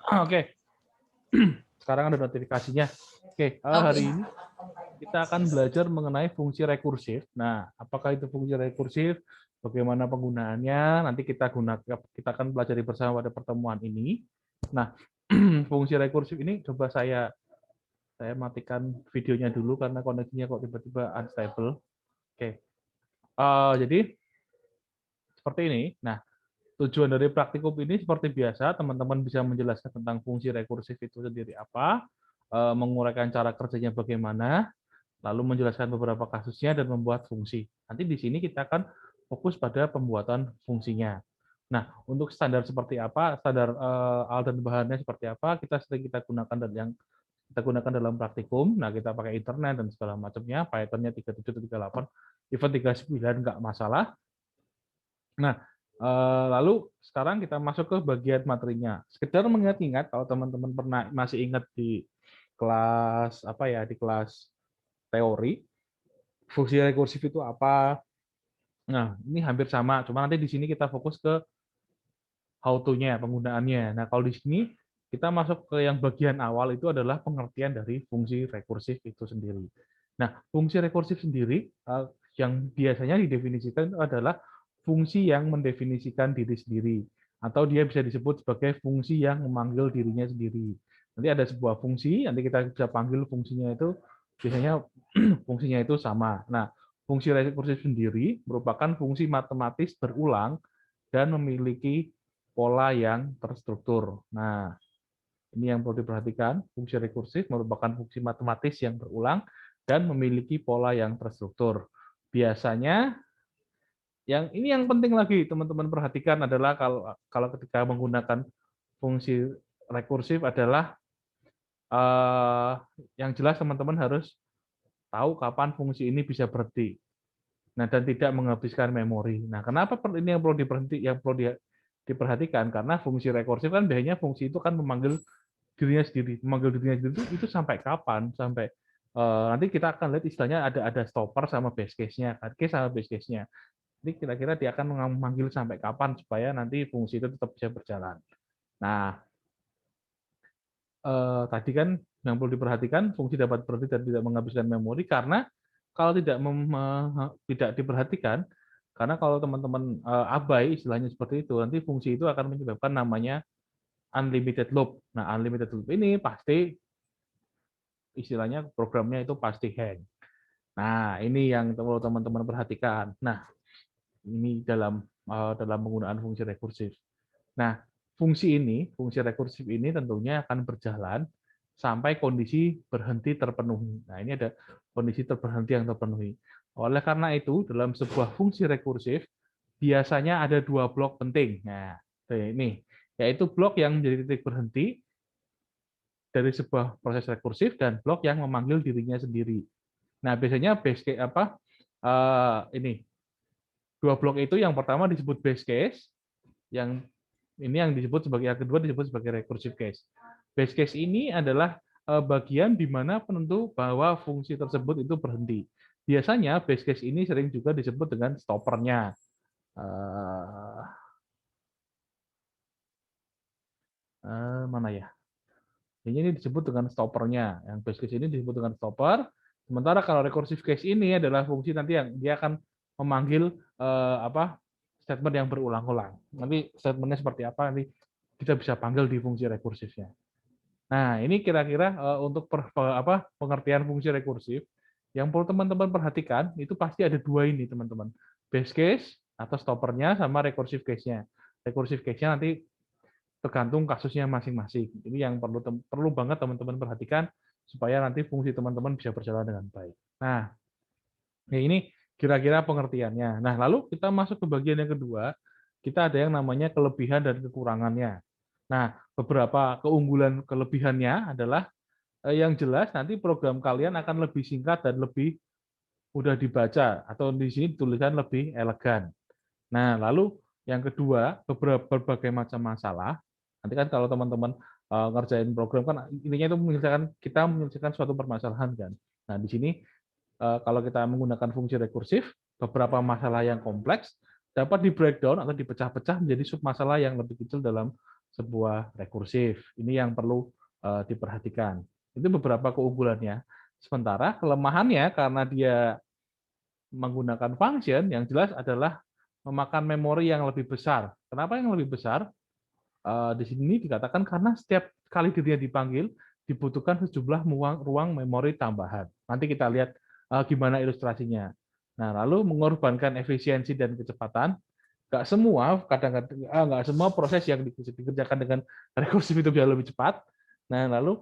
Oke, sekarang ada notifikasinya. Oke, Oke. hari ini kita akan belajar mengenai fungsi rekursif. Nah, apakah itu fungsi rekursif? Bagaimana penggunaannya? Nanti kita akan pelajari bersama pada pertemuan ini. Nah, fungsi rekursif ini coba saya matikan videonya dulu karena koneksinya kok tiba-tiba unstable. Oke. Jadi seperti ini. Nah, tujuan dari praktikum ini seperti biasa, teman-teman bisa menjelaskan tentang fungsi rekursif itu sendiri apa, menguraikan cara kerjanya bagaimana, lalu menjelaskan beberapa kasusnya dan membuat fungsi. Nanti di sini kita akan fokus pada pembuatan fungsinya. Nah, untuk standar seperti apa, standar alat dan bahannya seperti apa, kita gunakan dan yang kita gunakan dalam praktikum. Nah, kita pakai internet dan segala macamnya, Python-nya 37 atau 38, even 39 nggak masalah. Nah, lalu sekarang kita masuk ke bagian materinya. Sekedar mengingat-ingat kalau teman-teman pernah masih ingat di kelas apa ya, di kelas teori, fungsi rekursif itu apa? Nah, ini hampir sama, cuma nanti di sini kita fokus ke how to-nya, penggunaannya. Nah, kalau di sini kita masuk ke yang bagian awal itu adalah pengertian dari fungsi rekursif itu sendiri. Nah, fungsi rekursif sendiri yang biasanya didefinisikan adalah fungsi yang mendefinisikan diri sendiri, atau dia bisa disebut sebagai fungsi yang memanggil dirinya sendiri. Nanti ada sebuah fungsi, nanti kita bisa panggil fungsinya itu, biasanya fungsinya itu sama. Nah, fungsi rekursif sendiri merupakan fungsi matematis berulang dan memiliki pola yang terstruktur. Nah, ini yang perlu diperhatikan. Fungsi rekursif merupakan fungsi matematis yang berulang dan memiliki pola yang terstruktur. Biasanya, yang penting lagi teman-teman perhatikan adalah kalau ketika menggunakan fungsi rekursif adalah yang jelas teman-teman harus tahu kapan fungsi ini bisa berhenti. Nah, dan tidak menghabiskan memori. Nah, kenapa ini yang perlu diperhatikan? Karena fungsi rekursif kan biasanya fungsi itu kan memanggil dirinya sendiri. Memanggil dirinya sendiri itu sampai kapan? Sampai nanti kita akan lihat istilahnya ada stopper sama base case-nya, hard case sama base case-nya. Jadi kira-kira dia akan memanggil sampai kapan supaya nanti fungsi itu tetap bisa berjalan. Nah, tadi kan yang perlu diperhatikan fungsi dapat berhenti dan tidak menghabiskan memori karena kalau tidak diperhatikan, karena kalau teman-teman abai istilahnya seperti itu, nanti fungsi itu akan menyebabkan namanya unlimited loop. Nah, unlimited loop ini pasti istilahnya programnya itu pasti hang. Nah, ini yang perlu teman-teman perhatikan. Nah, ini dalam penggunaan fungsi rekursif. Nah, fungsi rekursif ini tentunya akan berjalan sampai kondisi berhenti terpenuhi. Nah, ini ada kondisi berhenti yang terpenuhi. Oleh karena itu, dalam sebuah fungsi rekursif, biasanya ada dua blok penting. Nah, ini, yaitu blok yang menjadi titik berhenti dari sebuah proses rekursif dan blok yang memanggil dirinya sendiri. Nah, biasanya base case apa? Ini dua blok itu yang pertama disebut base case, yang ini yang disebut sebagai yang kedua disebut sebagai recursive case. Base case ini adalah bagian di mana penentu bahwa fungsi tersebut itu berhenti. Biasanya base case ini sering juga disebut dengan stoppernya. Mana ya? Ini disebut dengan stoppernya. Yang base case ini disebut dengan stopper. Sementara kalau recursive case ini adalah fungsi nanti yang dia akan memanggil statement yang berulang-ulang. Nanti statementnya seperti apa nanti kita bisa panggil di fungsi rekursifnya. Nah, ini kira-kira untuk pengertian fungsi rekursif yang perlu teman-teman perhatikan itu pasti ada dua ini, teman-teman. Base case atau stoppernya sama recursive case-nya. Recursive case-nya nanti tergantung kasusnya masing-masing. Ini yang perlu banget teman-teman perhatikan supaya nanti fungsi teman-teman bisa berjalan dengan baik. Nah, ini kira-kira pengertiannya. Nah, lalu kita masuk ke bagian yang kedua, kita ada yang namanya kelebihan dan kekurangannya. Nah, beberapa keunggulan kelebihannya adalah yang jelas nanti program kalian akan lebih singkat dan lebih mudah dibaca atau di sini tulisan lebih elegan. Nah, lalu yang kedua, berbagai macam masalah. Nanti kan kalau teman-teman ngerjain program kan intinya itu kita menyelesaikan suatu permasalahan kan. Nah, di sini kalau kita menggunakan fungsi rekursif, beberapa masalah yang kompleks dapat di breakdown atau dipecah-pecah menjadi sub masalah yang lebih kecil dalam sebuah rekursif. Ini yang perlu diperhatikan. Itu beberapa keunggulannya. Sementara kelemahannya karena dia menggunakan function, yang jelas adalah memakan memori yang lebih besar. Kenapa yang lebih besar? Di sini dikatakan karena setiap kali dirinya dipanggil dibutuhkan sejumlah ruang memori tambahan. Nanti kita lihat gimana ilustrasinya. Nah, lalu mengorbankan efisiensi dan kecepatan. Nggak semua, kadang-kadang nggak semua proses yang dikerjakan dengan rekursif itu bisa lebih cepat. Nah, lalu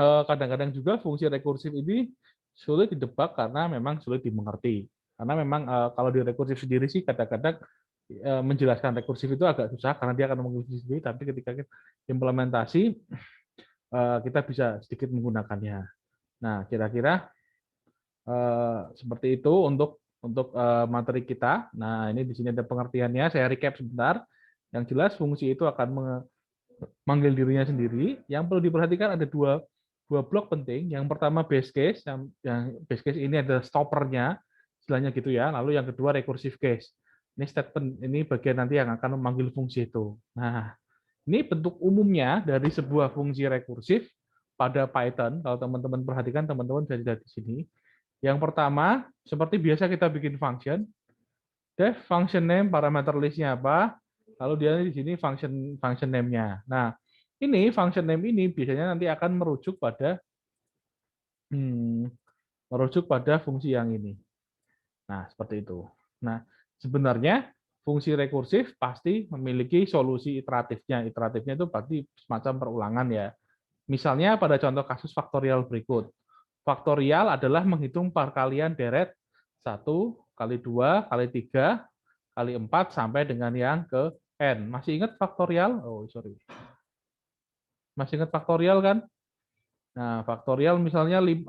kadang-kadang juga fungsi rekursif ini sulit didebak karena memang sulit dimengerti. Karena memang kalau di rekursif sendiri sih kadang-kadang menjelaskan rekursif itu agak susah karena dia akan menguji sendiri, tapi ketika implementasi kita bisa sedikit menggunakannya. Nah, kira-kira seperti itu untuk materi kita. Nah, ini di sini ada pengertiannya. Saya recap sebentar. Yang jelas fungsi itu akan memanggil dirinya sendiri. Yang perlu diperhatikan ada dua blok penting. Yang pertama base case, yang base case ini ada stoppernya, istilahnya gitu ya. Lalu yang kedua recursive case. Ini statement, ini bagian nanti yang akan memanggil fungsi itu. Nah, ini bentuk umumnya dari sebuah fungsi rekursif pada Python. Kalau teman-teman perhatikan, teman-teman bisa lihat di sini. Yang pertama, seperti biasa kita bikin function. Def function name, parameter listnya apa, lalu dia di sini function name-nya. Nah, ini function name ini biasanya nanti akan merujuk pada fungsi yang ini. Nah, seperti itu. Nah, sebenarnya fungsi rekursif pasti memiliki solusi iteratifnya. Iteratifnya itu pasti semacam perulangan ya. Misalnya pada contoh kasus faktorial berikut. Faktorial adalah menghitung perkalian deret 1 kali 2 kali 3 kali 4 sampai dengan yang ke n. Masih ingat faktorial? Oh, sorry. Masih ingat faktorial kan? Nah, faktorial misalnya 5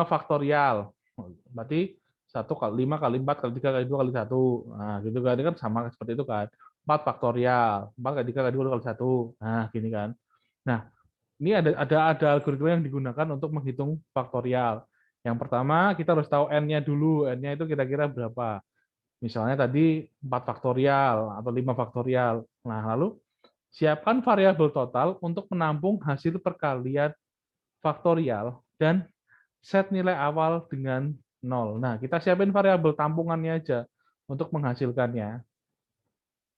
faktorial. Berarti 1 kali 5 kali 4 kali 3 kali 2 kali 1. Nah, gitu kan. Ini kan sama seperti itu kan. 4 faktorial. 4 kali 3 kali 2 kali 1. Nah, gini kan. Nah, ini ada algoritma yang digunakan untuk menghitung faktorial. Yang pertama, kita harus tahu n-nya dulu. N-nya itu kira-kira berapa. Misalnya tadi 4 faktorial atau 5 faktorial. Nah, lalu siapkan variabel total untuk menampung hasil perkalian faktorial dan set nilai awal dengan 0. Nah, kita siapin variabel tampungannya aja untuk menghasilkannya.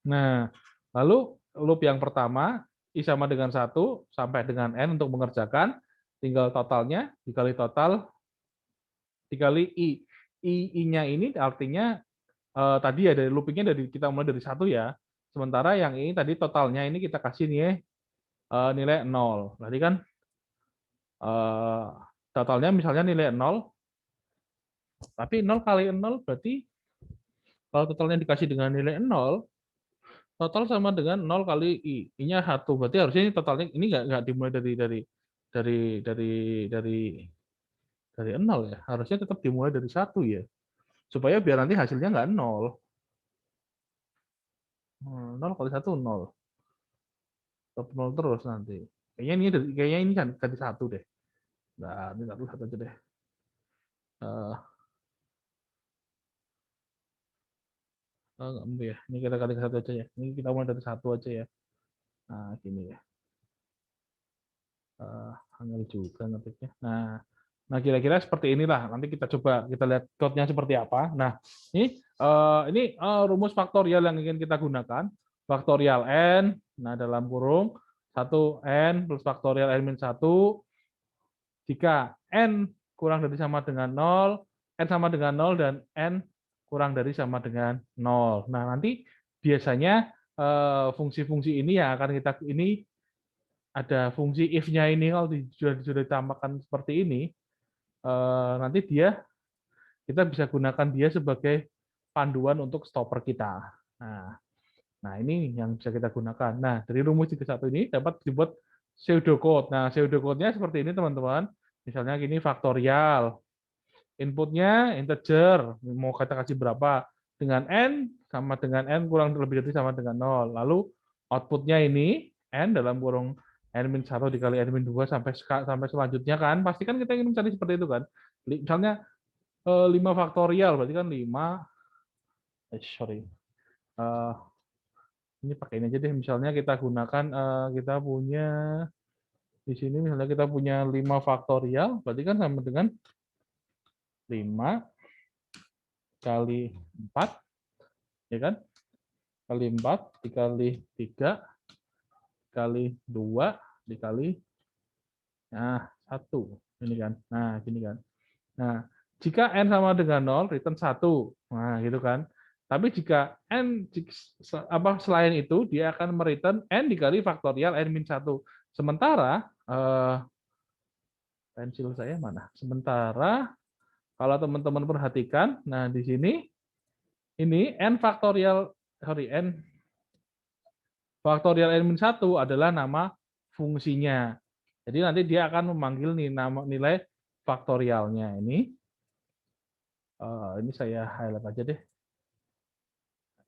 Nah, lalu loop yang pertama, I sama dengan 1 sampai dengan N untuk mengerjakan, tinggal totalnya dikali total, dikali I. I-nya ini artinya tadi ya dari loopingnya dari kita mulai dari 1 ya. Sementara yang ini tadi totalnya ini kita kasih nilai 0. Berarti kan totalnya misalnya nilai 0, tapi 0 kali 0 berarti kalau totalnya dikasih dengan nilai 0, total sama dengan 0 kali I. I-nya 1. Berarti harusnya ini totalnya ini nggak dimulai dari dari dari dari 0 ya. Harusnya tetap dimulai dari 1 ya. Supaya biar nanti hasilnya nggak 0. 0 kali 1 0. Tetap 0 terus nanti. Kayaknya ini kan ganti 1 deh. Nah, ini satu aja deh. Enggak ya. Ini kita kali 1 aja ya. Ini kita mulai dari 1 aja ya. Nah, gini ya. Angel juga ngetiknya. Nah, kira-kira seperti inilah. Nanti kita coba kita lihat code-nya seperti apa. Nah, ini rumus faktorial yang ingin kita gunakan. Faktorial n, nah dalam kurung 1n plus faktorial n min 1 jika n kurang dari sama dengan 0, n sama dengan 0 dan n kurang dari sama dengan 0. Nah, nanti biasanya fungsi-fungsi ini yang akan kita ini ada fungsi if-nya ini kalau sudah ditambahkan seperti ini, nanti kita bisa gunakan dia sebagai panduan untuk stopper kita. Nah, ini yang bisa kita gunakan. Nah, dari rumus 31 ini dapat dibuat pseudocode. Nah, pseudocode-nya seperti ini, teman-teman. Misalnya gini, faktorial. Inputnya integer, mau kita kasih berapa. Dengan n, sama dengan n kurang lebih dari sama dengan 0. Lalu outputnya ini, n dalam kurung n-1 dikali n-2 sampai selanjutnya kan. Pasti kan kita ingin mencari seperti itu kan. Misalnya 5 faktorial, berarti kan 5, sorry. Ini pakai ini aja deh. Misalnya kita gunakan, kita punya di sini misalnya kita punya 5 faktorial, berarti kan sama dengan 5 kali 4, ya kan? Kali 4 dikali 3 kali 2 dikali, nah, 1. Ini kan. Nah, gini kan. Nah, jika n sama dengan 0, return 1. Nah, gitu kan. Tapi jika n selain itu, dia akan mereturn n dikali faktorial n min 1. Sementara, pensil saya mana? Sementara, kalau teman-teman perhatikan, nah di sini, ini n faktorial, n faktorial n min 1 adalah nama fungsinya. Jadi nanti dia akan memanggil nih nama nilai faktorialnya ini. Ini saya highlight aja deh.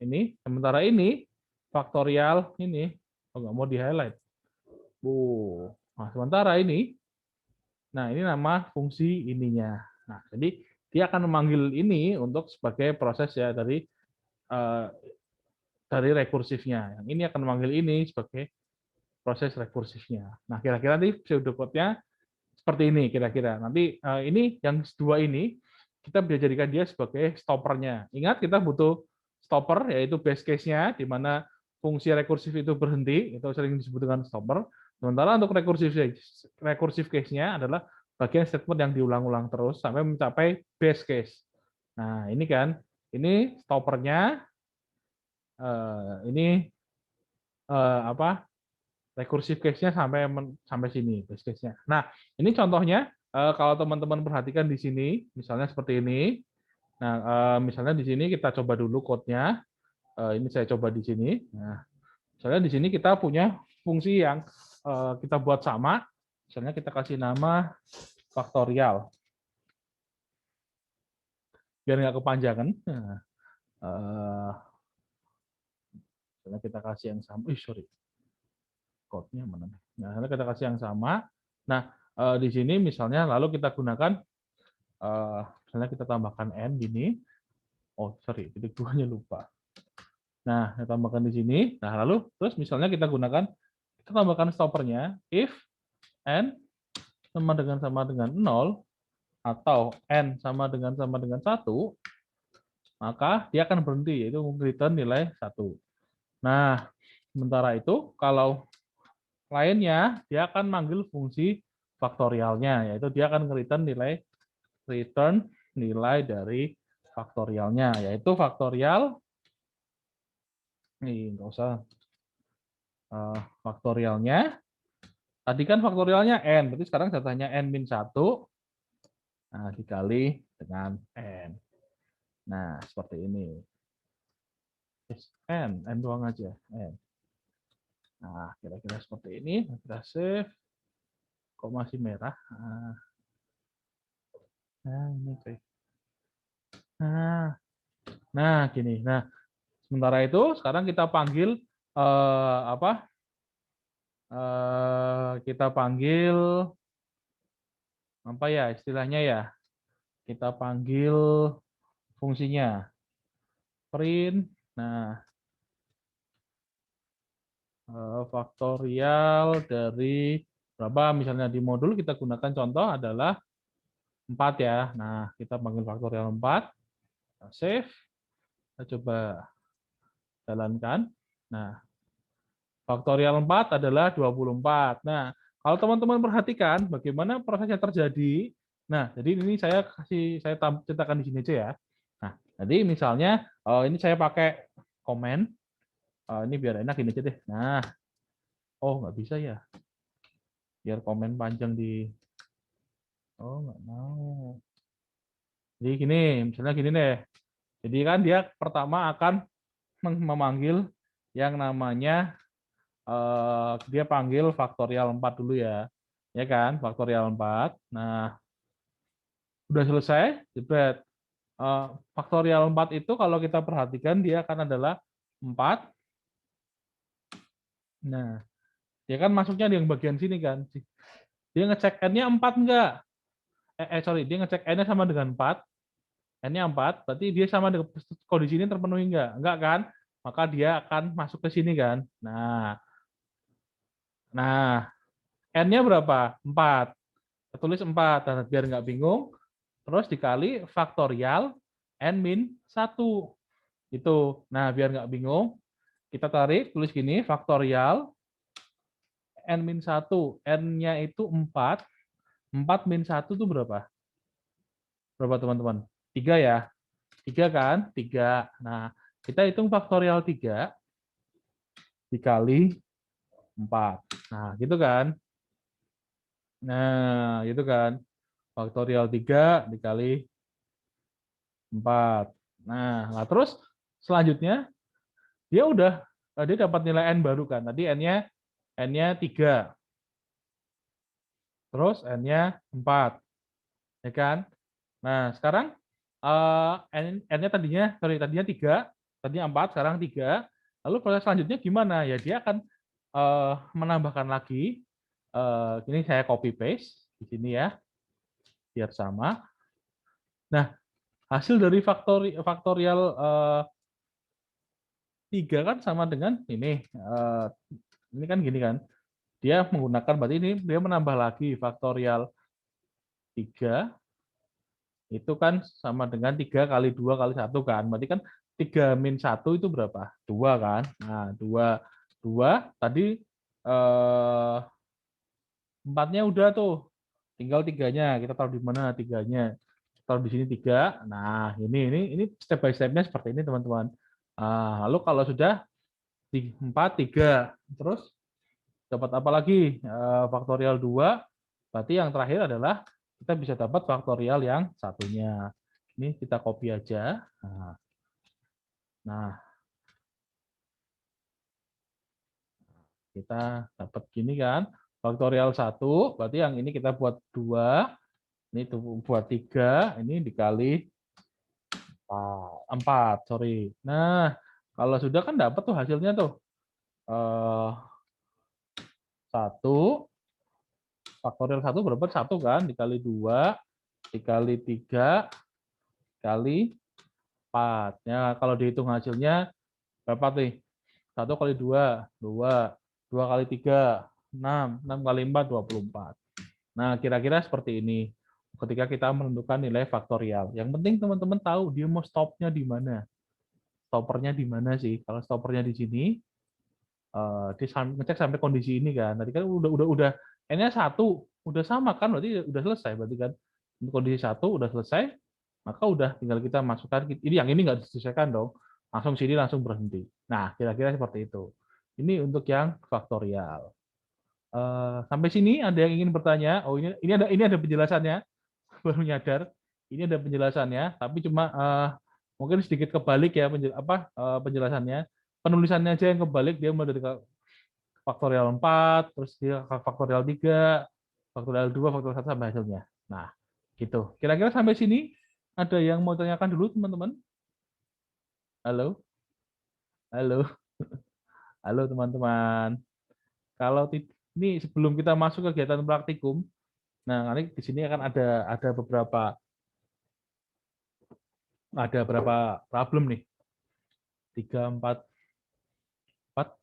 Ini, sementara ini faktorial ini, nggak mau di highlight. Nah, sementara ini, nah ini nama fungsi ininya. Nah, jadi dia akan memanggil ini untuk sebagai proses ya dari rekursifnya. Yang ini akan memanggil ini sebagai proses rekursifnya. Nah, kira-kira nanti pseudocode-nya seperti ini kira-kira. Nanti ini yang dua ini kita bisa jadikan dia sebagai stoppernya. Ingat kita butuh stopper yaitu base case-nya di mana fungsi rekursif itu berhenti, itu sering disebut dengan stopper. Sementara untuk rekursif case-nya adalah bagian statement yang diulang-ulang terus sampai mencapai base case. Nah, ini kan, ini stoppernya, ini apa? Rekursif case-nya sampai sini, base case-nya. Nah, ini contohnya kalau teman-teman perhatikan di sini, misalnya seperti ini. Nah, misalnya di sini kita coba dulu code-nya. Ini saya coba di sini. Nah, misalnya di sini kita punya fungsi yang kita buat sama. Misalnya kita kasih nama faktorial. Biar nggak kepanjangan. Nah, misalnya kita kasih yang sama. Sorry. Code-nya mana? Nah, kita kasih yang sama. Nah, di sini misalnya lalu kita gunakan, misalnya kita tambahkan n gini. Oh, sorry, titik duanya lupa. Nah, kita tambahkan di sini. Nah, lalu terus misalnya kita tambahkan stoppernya if n sama dengan 0 atau n sama dengan 1, maka dia akan berhenti, yaitu return nilai 1. Nah, sementara itu kalau lainnya dia akan manggil fungsi faktorialnya, yaitu dia akan return nilai dari faktorialnya, yaitu faktorial, nih nggak usah, faktorialnya, tadi kan faktorialnya n, berarti sekarang datanya n min 1, nah dikali dengan n. Nah, seperti ini. N doang aja, n. Nah, kira-kira seperti ini, kita save, kok masih merah. Nah, ini kayak. Nah, gini. Nah, sementara itu sekarang kita panggil kita panggil apa ya istilahnya ya? Kita panggil fungsinya print. Nah, faktorial dari berapa? Misalnya di modul kita gunakan contoh adalah 4 ya. Nah, kita panggil faktorial 4. Kita save. Kita coba jalankan. Nah, faktorial 4 adalah 24. Nah, kalau teman-teman perhatikan bagaimana prosesnya terjadi. Nah, jadi ini saya ceritakan di sini aja ya. Nah, jadi misalnya ini saya pakai komen. Ini biar enak ini aja deh. Nah, oh nggak bisa ya. Biar komen panjang di. Oh nggak mau. Jadi gini, misalnya gini deh. Jadi kan dia pertama akan memanggil yang namanya dia panggil faktorial 4 dulu ya. Ya kan, faktorial 4. Nah, udah selesai, jebret. Faktorial 4 itu kalau kita perhatikan dia akan adalah 4. Nah, dia kan masuknya di yang bagian sini kan. Dia ngecek n-nya 4 enggak? Sorry, dia ngecek n-nya sama dengan 4. N-nya 4, berarti dia sama dengan kondisi ini terpenuhi enggak? Enggak kan? maka dia akan masuk ke sini kan. Nah, N-nya berapa? 4. Kita tulis 4, dan biar nggak bingung, terus dikali faktorial N min 1. Itu. Nah, biar nggak bingung, kita tarik, tulis gini, faktorial N min 1. N-nya itu 4. 4 min 1 itu berapa? Berapa teman-teman? 3 ya? 3 kan? 3. Nah, kita hitung faktorial 3 dikali 4. Nah, gitu kan? Nah, gitu kan? Faktorial 3 dikali 4. Nah, terus selanjutnya dia dapat nilai N baru kan. Tadi N-nya 3. Terus N-nya 4. Ya kan? Nah, sekarang N-nya tadinya 3, tadinya 4, sekarang 3. Lalu proses selanjutnya gimana? Ya dia akan menambahkan lagi, ini saya copy paste di sini ya, biar sama. Nah, hasil dari faktorial 3 kan sama dengan ini kan gini kan. Dia menggunakan, berarti ini dia menambah lagi faktorial 3 itu kan sama dengan 3 kali 2 kali 1 kan. Berarti kan 3 min 1 itu berapa? 2 kan. Nah, 2 tadi 4-nya udah tuh. Tinggal 3-nya. Kita taruh di mana 3-nya? Taruh di sini 3. Nah, ini step by step-nya seperti ini, teman-teman. Lalu kalau sudah 4, 3. Terus dapat apa lagi? Faktorial 2. Berarti yang terakhir adalah kita bisa dapat faktorial yang satunya. Ini kita copy aja. Nah, kita dapat gini kan. Faktorial 1, berarti yang ini kita buat 2, ini buat 3, ini dikali 4, sorry. Nah, kalau sudah kan dapat tuh hasilnya tuh. 1, faktorial 1 berapa? 1 kan, dikali 2, dikali 3, kali 4. Ya, kalau dihitung hasilnya berapa nih? 1 kali 2, 2. 2 kali 3, 6. 6 kali 4, 24. Nah, kira-kira seperti ini ketika kita menentukan nilai faktorial. Yang penting teman-teman tahu dia mau stopnya di mana. Stoppernya di mana sih? Kalau stoppernya di sini, dia ngecek sampai kondisi ini kan. Tadi kan udah N-nya 1, udah sama kan, berarti udah selesai. Berarti kan untuk kondisi 1 udah selesai, maka udah tinggal kita masukkan. Ini yang ini nggak diselesaikan dong. Langsung sini langsung berhenti. Nah, kira-kira seperti itu. Ini untuk yang faktorial. Sampai sini ada yang ingin bertanya? Oh, ini ada penjelasannya. Baru nyadar ini ada penjelasannya, tapi cuma mungkin sedikit kebalik ya penjelasannya. Penulisannya aja yang kebalik, dia mulai dari faktorial 4, terus dia faktorial 3, faktorial 2, faktorial 1 sampai hasilnya. Nah, gitu. Kira-kira sampai sini ada yang mau tanyakan dulu, teman-teman? Halo? Halo? Halo, teman-teman. Kalau ini sebelum kita masuk ke kegiatan praktikum, nah nanti di sini akan ada berapa problem nih? 3, 4, 4.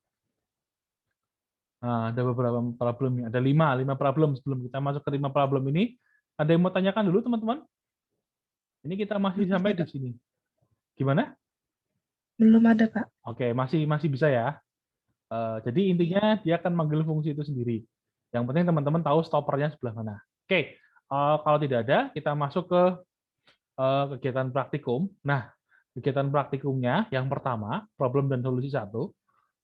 Nah, ada beberapa problem nih. Ada 5 problem. Sebelum kita masuk ke 5 problem ini, ada yang mau tanyakan dulu, teman-teman? Ini kita masih Belum sampai ada, di Pak. sini. Gimana? Belum ada, Pak. Oke, masih bisa ya. Jadi Iya. intinya dia akan manggil fungsi itu sendiri. Yang penting teman-teman tahu stoppernya sebelah mana. Oke, kalau tidak ada, kita masuk ke kegiatan praktikum. Nah, kegiatan praktikumnya yang pertama, problem dan solusi 1.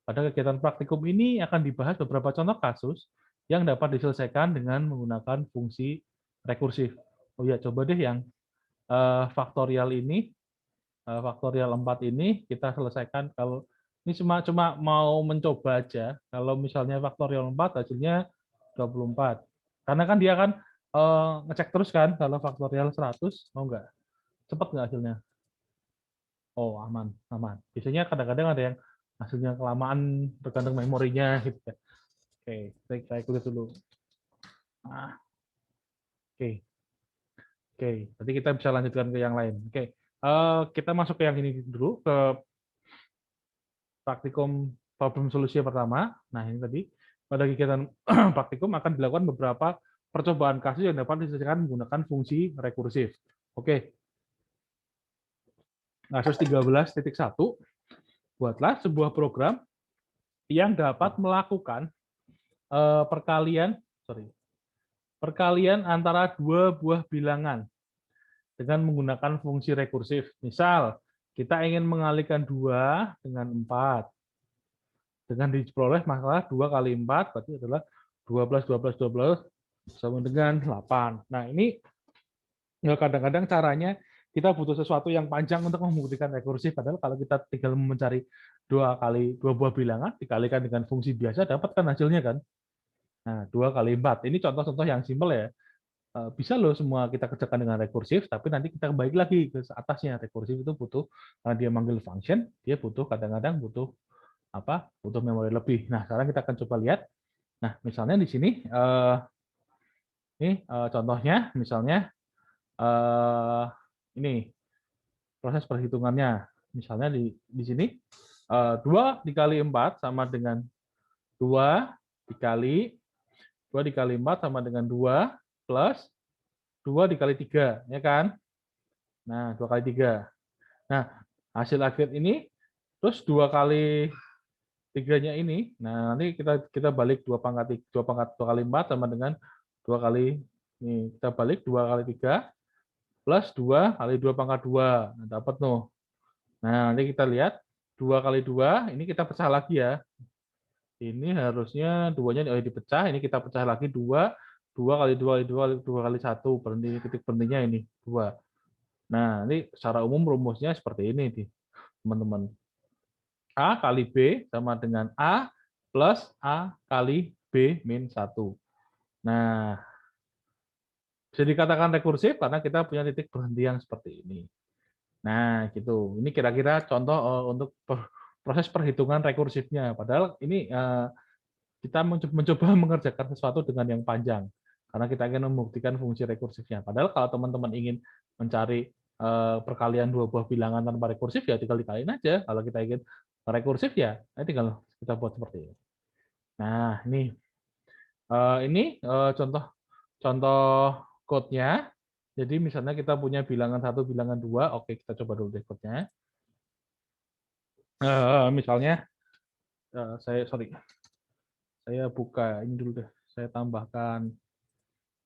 Pada kegiatan praktikum ini akan dibahas beberapa contoh kasus yang dapat diselesaikan dengan menggunakan fungsi rekursif. Oh ya, coba deh yang faktorial ini, faktorial 4 ini kita selesaikan. Kalau ini cuma mau mencoba aja. Kalau misalnya faktorial 4 hasilnya 24. Karena kan dia kan ngecek terus kan kalau faktorial 100, mau nggak? Cepat nggak hasilnya? Oh, aman, aman. Biasanya kadang-kadang ada yang hasilnya kelamaan tergantung memorinya gitu ya. Oke, baik, saya kulit dulu. Ah, oke, oke. Berarti kita bisa lanjutkan ke yang lain. Oke, kita masuk ke yang ini dulu, ke praktikum problem solusi pertama. Nah, ini tadi pada kegiatan praktikum akan dilakukan beberapa percobaan kasus yang dapat diselesaikan menggunakan fungsi rekursif. Oke. Kasus 13.1, buatlah sebuah program yang dapat melakukan perkalian antara dua buah bilangan dengan menggunakan fungsi rekursif. Misal, kita ingin mengalihkan 2 dengan 4. Dengan diperoleh masalah 2 kali 4, berarti adalah 12 sama dengan 8. Nah, ini kadang-kadang caranya kita butuh sesuatu yang panjang untuk membuktikan rekursif, padahal kalau kita tinggal mencari 2 buah bilangan, dikalikan dengan fungsi biasa, dapatkan hasilnya kan. Nah, 2 kali 4. Ini contoh-contoh yang simpel ya. Bisa loh semua kita kerjakan dengan rekursif, tapi nanti kita kembali lagi ke atasnya. Rekursif itu butuh, karena dia manggil function, dia butuh kadang-kadang butuh butuh memori lebih. Nah, sekarang kita akan coba lihat. Nah, misalnya di sini, ini contohnya, misalnya ini proses perhitungannya. Misalnya di sini 2 dikali 4 sama dengan 2 dikali 4 sama dengan 2 plus 2 dikali 3, ya kan? Nah, 2 kali 3. Nah, hasil akhir ini terus 2 kali 3-nya ini. Nah, nanti kita balik 2 kali 4 sama dengan 2 kali ini. Kita balik 2 kali 3 plus 2 kali 2 pangkat 2. Nah, dapat tuh. Nah, nanti kita lihat 2 kali 2, ini kita pecah lagi ya. Ini harusnya 2-nya dipecah, ini kita pecah lagi 2, 2 kali 2 kali 2 kali 2 kali 1, berhenti titik berhentinya ini 2. Nah, ini secara umum rumusnya seperti ini nih, teman-teman. A kali B sama dengan A plus A kali B min 1. Nah, bisa dikatakan rekursif karena kita punya titik berhenti yang seperti ini. Nah, gitu. Ini kira-kira contoh untuk proses perhitungan rekursifnya. Padahal ini kita mencoba mengerjakan sesuatu dengan yang panjang karena kita ingin membuktikan fungsi rekursifnya. Padahal kalau teman-teman ingin mencari perkalian 2 buah bilangan tanpa rekursif ya tinggal dikaliin aja. Kalau kita ingin rekursif ya tinggal kita buat seperti ini. Nah, ini contoh code-nya. Jadi misalnya kita punya bilangan 1, bilangan 2, oke kita coba dulu deh code-nya. Misalnya saya buka ini dulu deh. Saya tambahkan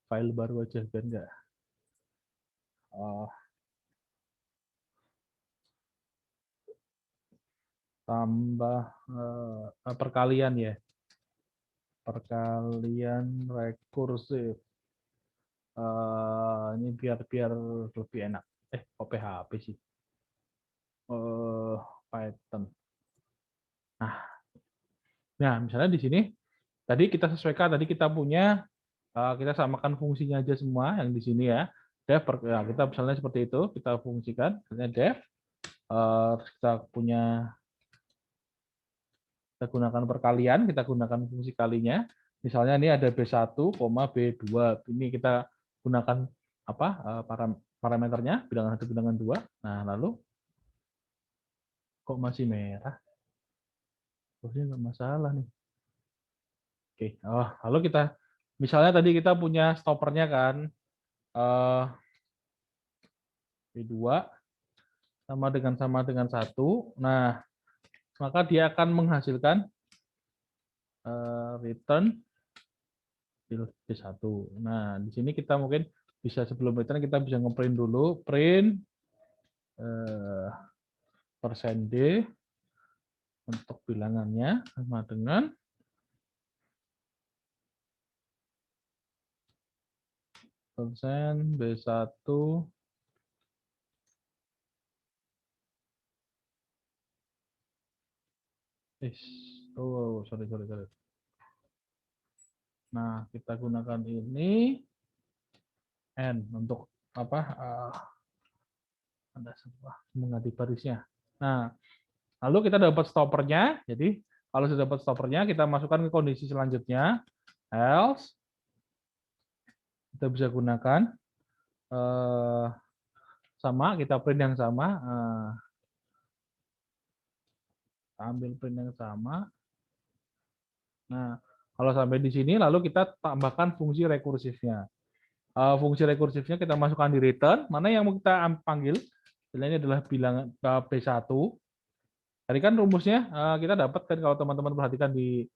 file baru aja biar enggak tambah perkalian ya. Perkalian rekursif. Ini biar lebih enak. Kok PHP sih? Python. Nah, misalnya di sini tadi kita sesuaikan, tadi kita punya kita samakan fungsinya aja semua yang di sini ya. Def ya, kita misalnya seperti itu, kita fungsikan misalnya def kita gunakan perkalian, kita gunakan fungsi kalinya. Misalnya ini ada B1, B2. Ini kita gunakan parameternya, bilangan 1, bilangan 2. Nah, lalu kok masih merah? Terusnya nggak masalah nih. Oke, lalu kita misalnya tadi kita punya stoppernya kan B2 sama dengan 1. Nah, maka dia akan menghasilkan return B1. Nah, di sini kita mungkin bisa sebelum return kita bisa ngeprint dulu, print %D untuk bilangannya sama dengan %B1 sorry. Nah, kita gunakan ini N untuk ada sebuah mengganti barisnya. Nah, lalu kita dapat stoppernya. Jadi, kalau sudah dapat stoppernya, kita masukkan ke kondisi selanjutnya. Else, kita bisa gunakan sama, kita print yang sama. ambil print yang sama. Nah, kalau sampai di sini, lalu kita tambahkan fungsi rekursifnya. Fungsi rekursifnya kita masukkan di return. Mana yang mau kita panggil? Ini adalah bilangan B1. Tadi kan rumusnya kita dapat kan kalau teman-teman perhatikan di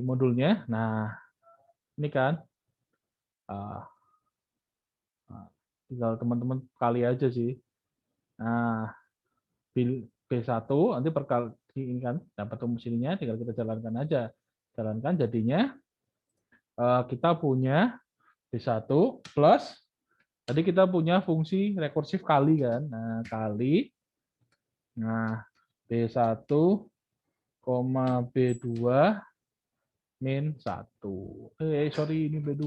modulnya. Nah, ini kan tinggal teman-teman kali aja sih. Nah, B1 nanti perkali ini kan dapat rumus ininya, tinggal kita jalankan aja. Jalankan jadinya kita punya B1 plus tadi kita punya fungsi rekursif kali kan. Nah, kali B1, B2 min 1. Sorry ini B2.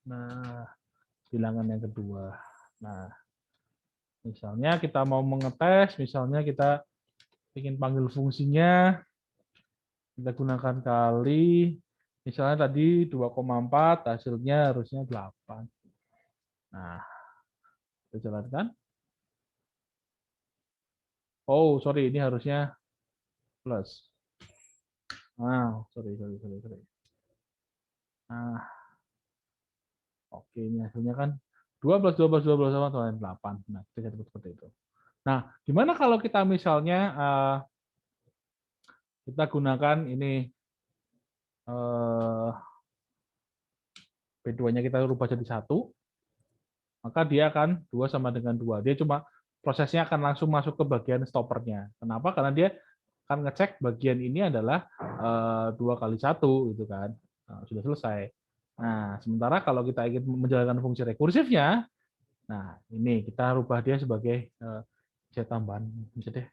Nah, bilangan yang kedua. Nah, misalnya kita mau mengetes, misalnya kita ingin panggil fungsinya, kita gunakan kali, misalnya tadi 2,4, hasilnya harusnya 8. Nah, kita jalankan. Oh, sorry, ini harusnya plus. Nah, sorry. Nah, oke, ini hasilnya kan 2 plus 2 plus 2 plus 2 sama 8. Nah, bisa disebut seperti itu. Nah, gimana kalau kita misalnya kita gunakan ini B2-nya kita rubah jadi 1, maka dia akan 2 sama dengan 2. Dia cuma prosesnya akan langsung masuk ke bagian stoppernya. Kenapa? Karena dia akan ngecek bagian ini adalah 2 kali 1 gitu kan. Nah, sudah selesai. Nah, sementara kalau kita ingin menjalankan fungsi rekursifnya, nah ini kita rubah dia sebagai Z tambahan. Bisa deh.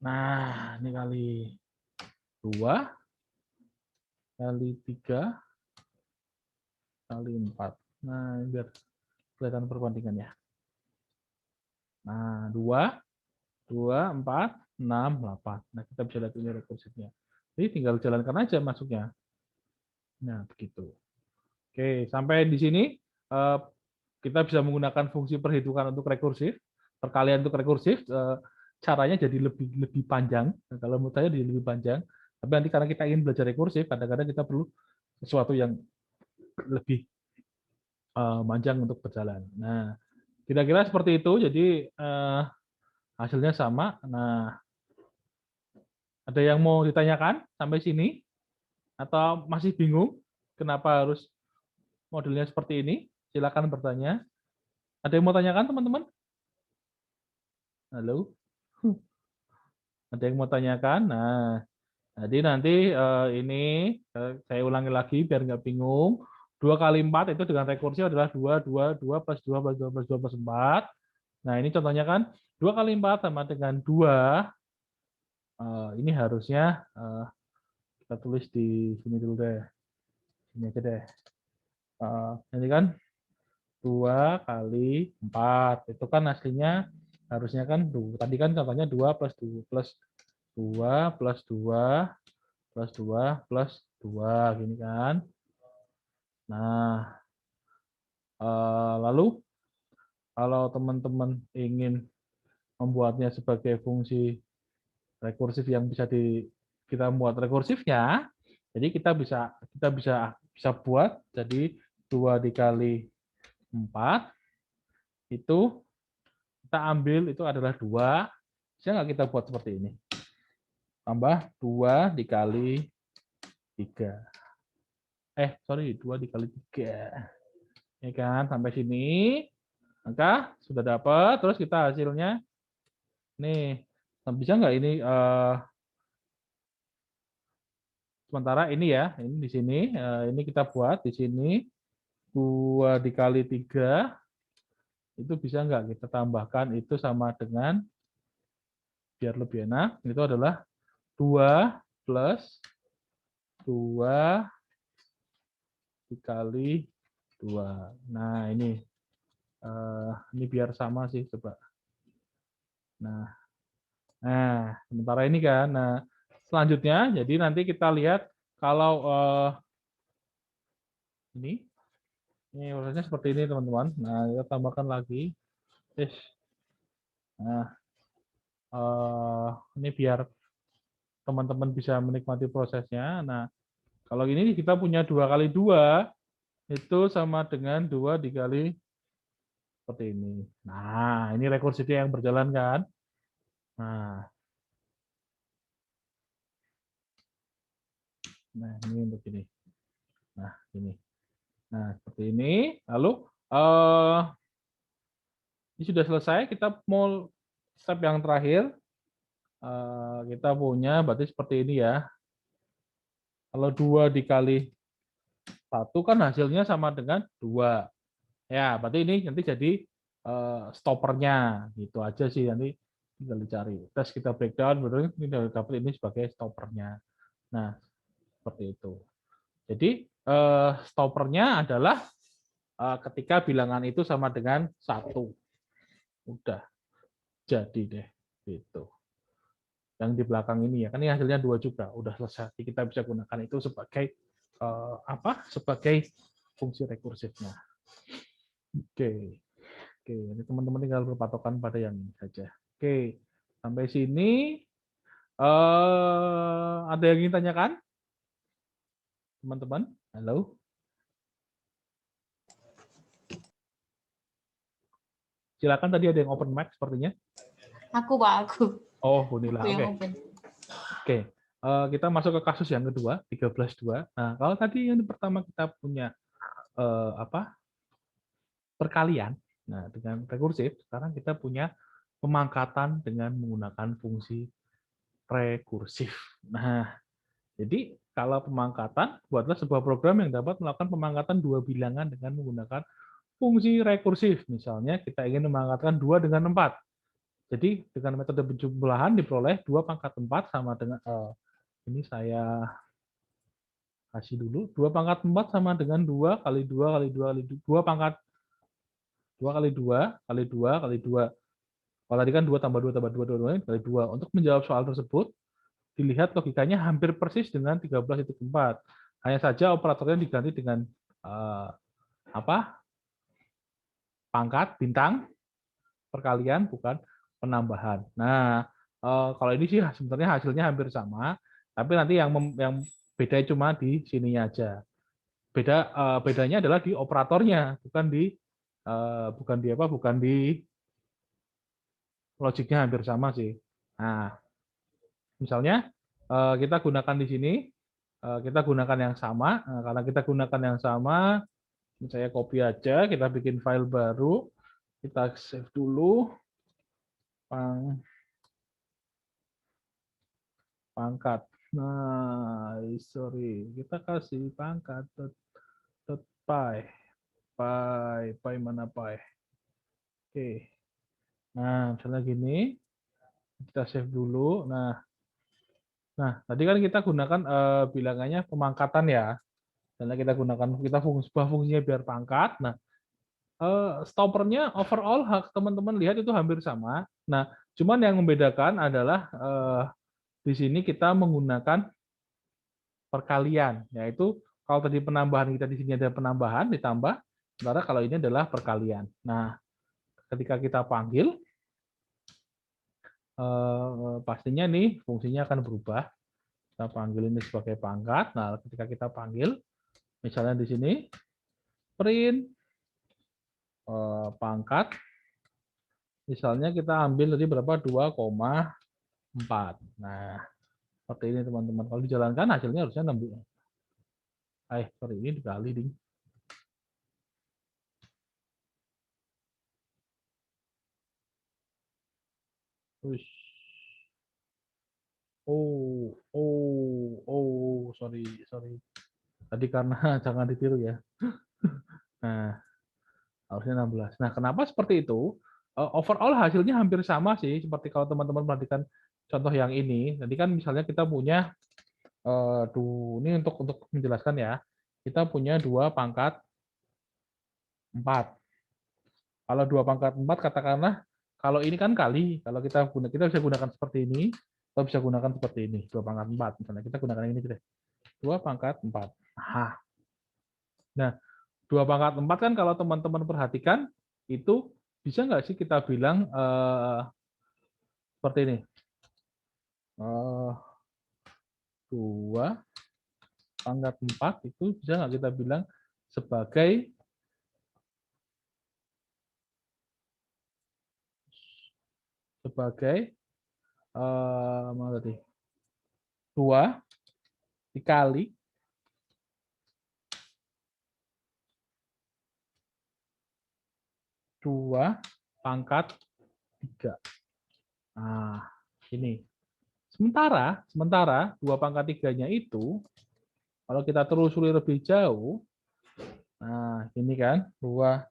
Nah, ini kali 2 kali 3 kali 4. Nah, biar kelihatan perbandingannya. Nah, 2, 4, 6, 8. Nah, kita bisa lihat ini rekursifnya. Jadi tinggal jalankan aja masuknya. Nah, begitu. Oke, sampai di sini kita bisa menggunakan fungsi perhitungan untuk rekursif, perkalian untuk rekursif. Caranya jadi lebih panjang. Nah, kalau menurut saya jadi lebih panjang. Tapi nanti karena kita ingin belajar rekursif, kadang-kadang kita perlu sesuatu yang lebih panjang untuk berjalan. Nah, kira-kira seperti itu. Jadi hasilnya sama. Nah, ada yang mau ditanyakan sampai sini? Atau masih bingung kenapa harus modelnya seperti ini? Silakan bertanya. Ada yang mau tanyakan, teman-teman? Halo? Ada yang mau tanyakan? Nah, jadi nanti ini saya ulangi lagi biar nggak bingung. 2 kali 4 itu dengan rekursi adalah 2, 2, 2 plus 2 plus 2 plus 2 plus 4. Nah, ini contohnya kan 2 kali 4 sama dengan 2. Ini harusnya kita tulis di sini dulu deh. Ini aja deh. Ini kan 2 kali 4. Itu kan aslinya harusnya kan tadi kan contohnya 2 plus 2 plus 2 plus 2 plus 2 plus 2 gini kan. Nah, lalu kalau teman-teman ingin membuatnya sebagai fungsi rekursif yang bisa kita buat rekursifnya, jadi kita bisa buat jadi 2 dikali 4 itu kita ambil itu adalah 2. Bisa nggak kita buat seperti ini? Tambah 2 dikali 3. Sorry, 2 dikali 3. Ya kan, sampai sini. Maka sudah dapat, terus kita hasilnya, nih, bisa nggak ini, sementara ini ya, ini di sini, ini kita buat di sini, 2 dikali 3, itu bisa nggak kita tambahkan itu sama dengan, biar lebih enak, itu adalah 2 plus 2 dikali 2. Nah, ini biar sama sih, coba. Nah, sementara ini kan. Nah, selanjutnya, jadi nanti kita lihat kalau ini prosesnya seperti ini, teman-teman. Nah, kita tambahkan lagi. Nah, Ini biar teman-teman bisa menikmati prosesnya. Nah, kalau ini kita punya 2 kali 2 itu sama dengan 2 dikali seperti ini. Nah, ini rekursifnya yang berjalan kan? Nah, ini untuk ini. Nah, ini. Nah, seperti ini. Lalu ini sudah selesai. Kita mau step yang terakhir. Kita punya berarti seperti ini ya. Kalau 2 dikali 1 kan hasilnya sama dengan 2. Ya, berarti ini nanti jadi stoppernya. Gitu aja sih, nanti tinggal dicari. Terus kita breakdown, berarti ini dapat ini sebagai stoppernya. Nah, seperti itu. Jadi stoppernya adalah ketika bilangan itu sama dengan 1. Udah jadi deh. Gitu. Yang di belakang ini ya, kan ini hasilnya 2 juga. Udah selesai. Kita bisa gunakan itu sebagai sebagai fungsi rekursifnya. Oke. Oke, ini teman-teman tinggal berpatokan pada yang ini saja. Oke, sampai sini ada yang ingin tanyakan? Teman-teman? Halo? Silakan, tadi ada yang open mic sepertinya. Aku, Pak, aku. Oh, Bunila. Oke. Oke. Kita masuk ke kasus yang kedua, 13.2. Nah, kalau tadi yang pertama kita punya perkalian, nah dengan rekursif, sekarang kita punya pemangkatan dengan menggunakan fungsi rekursif. Nah, jadi kalau pemangkatan, buatlah sebuah program yang dapat melakukan pemangkatan 2 bilangan dengan menggunakan fungsi rekursif. Misalnya kita ingin memangkatkan 2 dengan 4. Jadi dengan metode penjumlahan diperoleh 2 pangkat 4 sama dengan ini saya kasih dulu, 2 pangkat 4 sama dengan 2 kali 2 kali 2 kali 2 pangkat 2 kali 2 kali 2 kali 2. Kalau tadi kan 2 tambah 2 tambah 2 kali 2. Untuk menjawab soal tersebut, dilihat logikanya hampir persis dengan 13.4. Hanya saja operatornya diganti dengan pangkat, bintang, perkalian, bukan penambahan. Nah, kalau ini sih sebenarnya hasilnya hampir sama, tapi nanti yang beda cuma di sininya aja. Bedanya adalah di operatornya, bukan di logiknya hampir sama sih. Nah, misalnya kita gunakan di sini, kita gunakan yang sama. Nah, karena kita gunakan yang sama, saya copy aja, kita bikin file baru, kita save dulu, pangkat. Nah, sorry, kita kasih pangkat pi mana pi. Oke. Nah, misalnya gini, kita save dulu. Nah, tadi kan kita gunakan bilangannya pemangkatan ya. Karena kita gunakan sebuah fungsinya biar pangkat. Nah, stoppernya overall teman-teman lihat itu hampir sama. Nah, cuman yang membedakan adalah di sini kita menggunakan perkalian, yaitu kalau tadi penambahan kita di sini ada penambahan ditambah, sementara kalau ini adalah perkalian. Nah, ketika kita panggil, pastinya nih fungsinya akan berubah. Kita panggil ini sebagai pangkat. Nah, ketika kita panggil, misalnya di sini print pangkat, misalnya kita ambil tadi berapa 2,4. Nah, seperti ini teman-teman. Kalau dijalankan hasilnya harusnya 6. Sorry, ini dikali ding. Sorry. Tadi karena jangan ditiru ya. Nah, harusnya 16. Nah, kenapa seperti itu? Overall hasilnya hampir sama sih, seperti kalau teman-teman perhatikan contoh yang ini. Nanti kan misalnya kita punya, ini untuk menjelaskan ya, kita punya 2 pangkat 4. Kalau 2 pangkat 4, katakanlah, kalau ini kan kali, kalau kita bisa gunakan seperti ini, atau bisa gunakan seperti ini, 2 pangkat 4. Misalnya kita gunakan ini deh. 2 pangkat 4. Nah, 2 pangkat 4 kan kalau teman-teman perhatikan, itu bisa nggak sih kita bilang seperti ini. 2 pangkat 4 itu bisa nggak kita bilang sebagai mana tadi? 2 dikali 2 pangkat 3. Nah, ini. Sementara 2 pangkat 3-nya itu, kalau kita telusuri lebih jauh, nah ini kan 2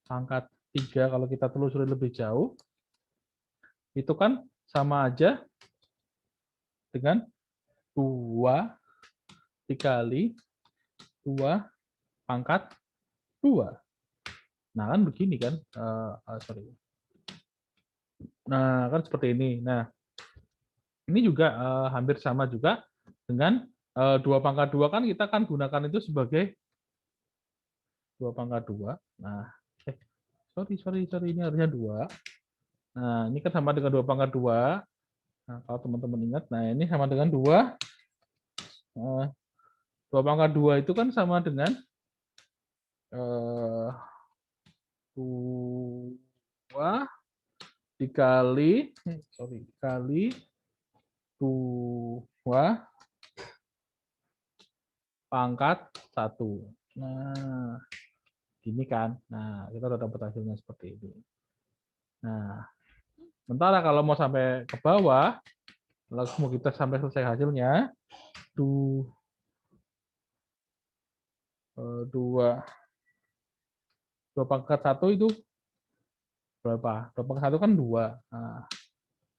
pangkat 3 kalau kita telusuri lebih jauh, itu kan sama aja dengan 2 dikali 2 pangkat 2. Nah kan begini kan, Nah kan seperti ini. Nah ini juga hampir sama juga dengan 2 pangkat 2 kan kita kan gunakan itu sebagai 2 pangkat 2. Nah, sorry ini harusnya 2. Nah, ini kan sama dengan 2 pangkat 2. Nah, kalau teman-teman ingat, nah ini sama dengan 2. 2 pangkat 2 itu kan sama dengan 2 dikali 2 pangkat 1. Nah, gini kan. Nah, kita udah dapat hasilnya seperti ini. Nah, sementara kalau mau sampai ke bawah, kalau mau kita sampai selesai hasilnya, 2 pangkat 1 itu berapa? 2 pangkat 1 kan 2. Nah,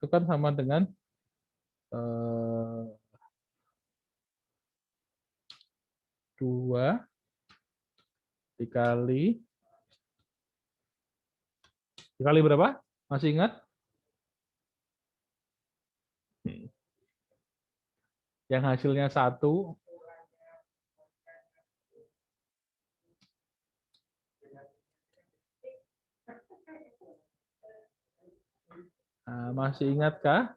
itu kan sama dengan 2 dikali berapa? Masih ingat? Yang hasilnya 1. Nah, masih ingatkah?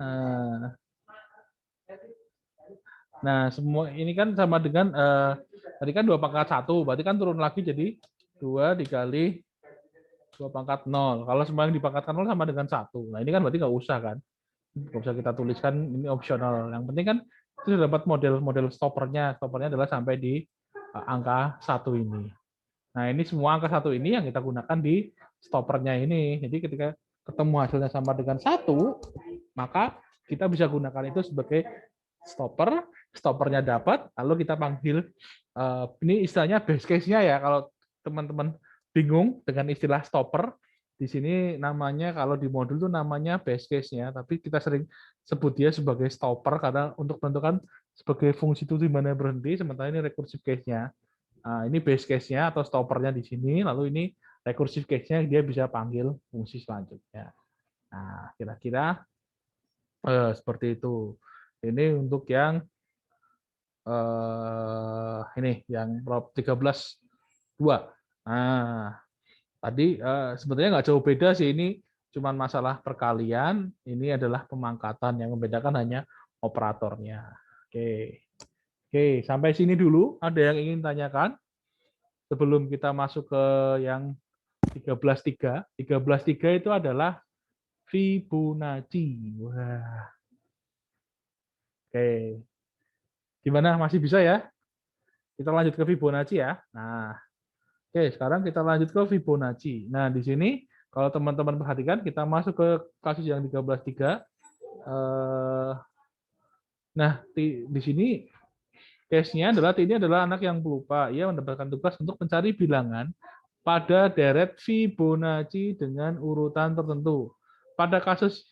Nah, semua ini kan sama dengan tadi kan 2 pangkat 1, berarti kan turun lagi jadi 2 dikali 2 pangkat 0. Kalau semua yang dipangkatkan 0 sama dengan 1. Nah, ini kan berarti nggak usah kan? Nggak usah kita tuliskan, ini opsional. Yang penting kan itu sudah dapat model stoppernya. Stoppernya adalah sampai di angka 1 ini. Nah, ini semua angka 1 ini yang kita gunakan di stoppernya ini. Jadi ketika ketemu hasilnya sama dengan 1, maka kita bisa gunakan itu sebagai stoppernya dapat, lalu kita panggil, ini istilahnya base case-nya ya, kalau teman-teman bingung dengan istilah stopper, di sini namanya, kalau di modul itu namanya base case-nya, tapi kita sering sebut dia sebagai stopper, karena untuk menentukan sebagai fungsi itu di mana berhenti, sementara ini recursive case-nya. Nah, ini base case-nya atau stoppernya di sini, lalu ini recursive case-nya, dia bisa panggil fungsi selanjutnya. Nah, kira-kira seperti itu. Ini untuk yang ini yang prop 13.2. Nah, tadi sebetulnya nggak jauh beda sih, ini cuma masalah perkalian, ini adalah pemangkatan, yang membedakan hanya operatornya. Oke, sampai sini dulu. Ada yang ingin tanyakan sebelum kita masuk ke yang 13.3. 13.3 itu adalah Fibonacci. Wah. Oke. Gimana, masih bisa ya? Kita lanjut ke Fibonacci ya. Nah, oke, sekarang kita lanjut ke Fibonacci. Nah, di sini kalau teman-teman perhatikan, kita masuk ke kasus yang 13.3. Nah, di sini case-nya adalah ini adalah anak yang pelupa. Ia mendapatkan tugas untuk mencari bilangan pada deret Fibonacci dengan urutan tertentu. Pada kasus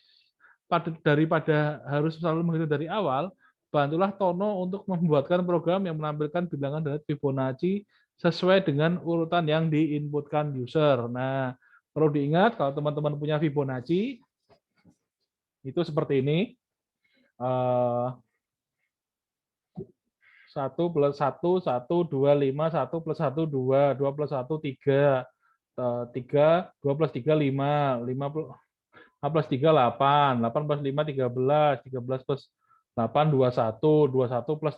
daripada harus selalu menghitung dari awal, bantulah Tono untuk membuatkan program yang menampilkan bilangan deret Fibonacci sesuai dengan urutan yang diinputkan user. Nah, perlu diingat kalau teman-teman punya Fibonacci, itu seperti ini. 1 plus 1, 1, 2, 5, 1 plus 1, 2, 2 plus 1, 3, 3, 2 plus 3, 5, 5 plus, plus 3, 8. 8 plus 5, 13. 13 plus 8, 21. 21 plus